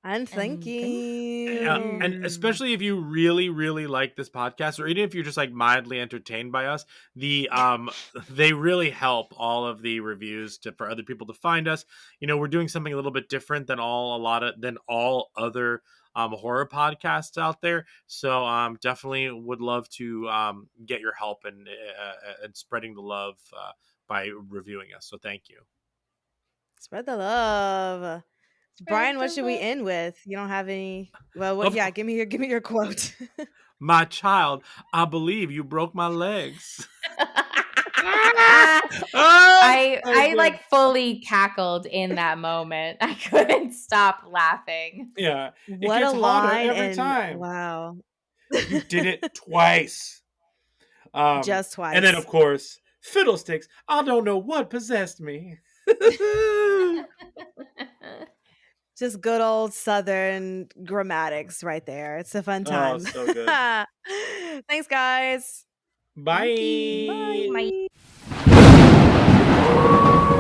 Speaker 4: And thank
Speaker 5: And
Speaker 4: you.
Speaker 5: especially if you really really like this podcast, or even if you're just like mildly entertained by us, they really help all of the reviews for other people to find us. We're doing something a little bit different than all other horror podcasts out there, so definitely would love to get your help and spreading the love by reviewing us, so thank you.
Speaker 4: Spread the love.
Speaker 3: Spread
Speaker 4: Brian, what
Speaker 3: the
Speaker 4: should we
Speaker 3: love.
Speaker 4: end with? You don't have any. Well, what?
Speaker 5: Of
Speaker 4: Yeah, give me your quote.
Speaker 5: My child, I believe you broke my legs. So
Speaker 3: I
Speaker 5: good.
Speaker 3: like fully cackled in that moment. I couldn't stop laughing.
Speaker 5: Yeah, it
Speaker 4: What a
Speaker 5: gets harder
Speaker 4: line!
Speaker 5: every
Speaker 4: And
Speaker 5: time.
Speaker 4: wow,
Speaker 5: You did it twice.
Speaker 4: just
Speaker 5: And then of
Speaker 4: twice.
Speaker 5: course, fiddlesticks. I don't know what possessed me.
Speaker 4: Just good old Southern grammatics right there. It's a fun
Speaker 5: Oh,
Speaker 4: time.
Speaker 5: so good.
Speaker 4: Thanks, guys. Thank you.
Speaker 5: Bye.
Speaker 3: My
Speaker 4: Bye.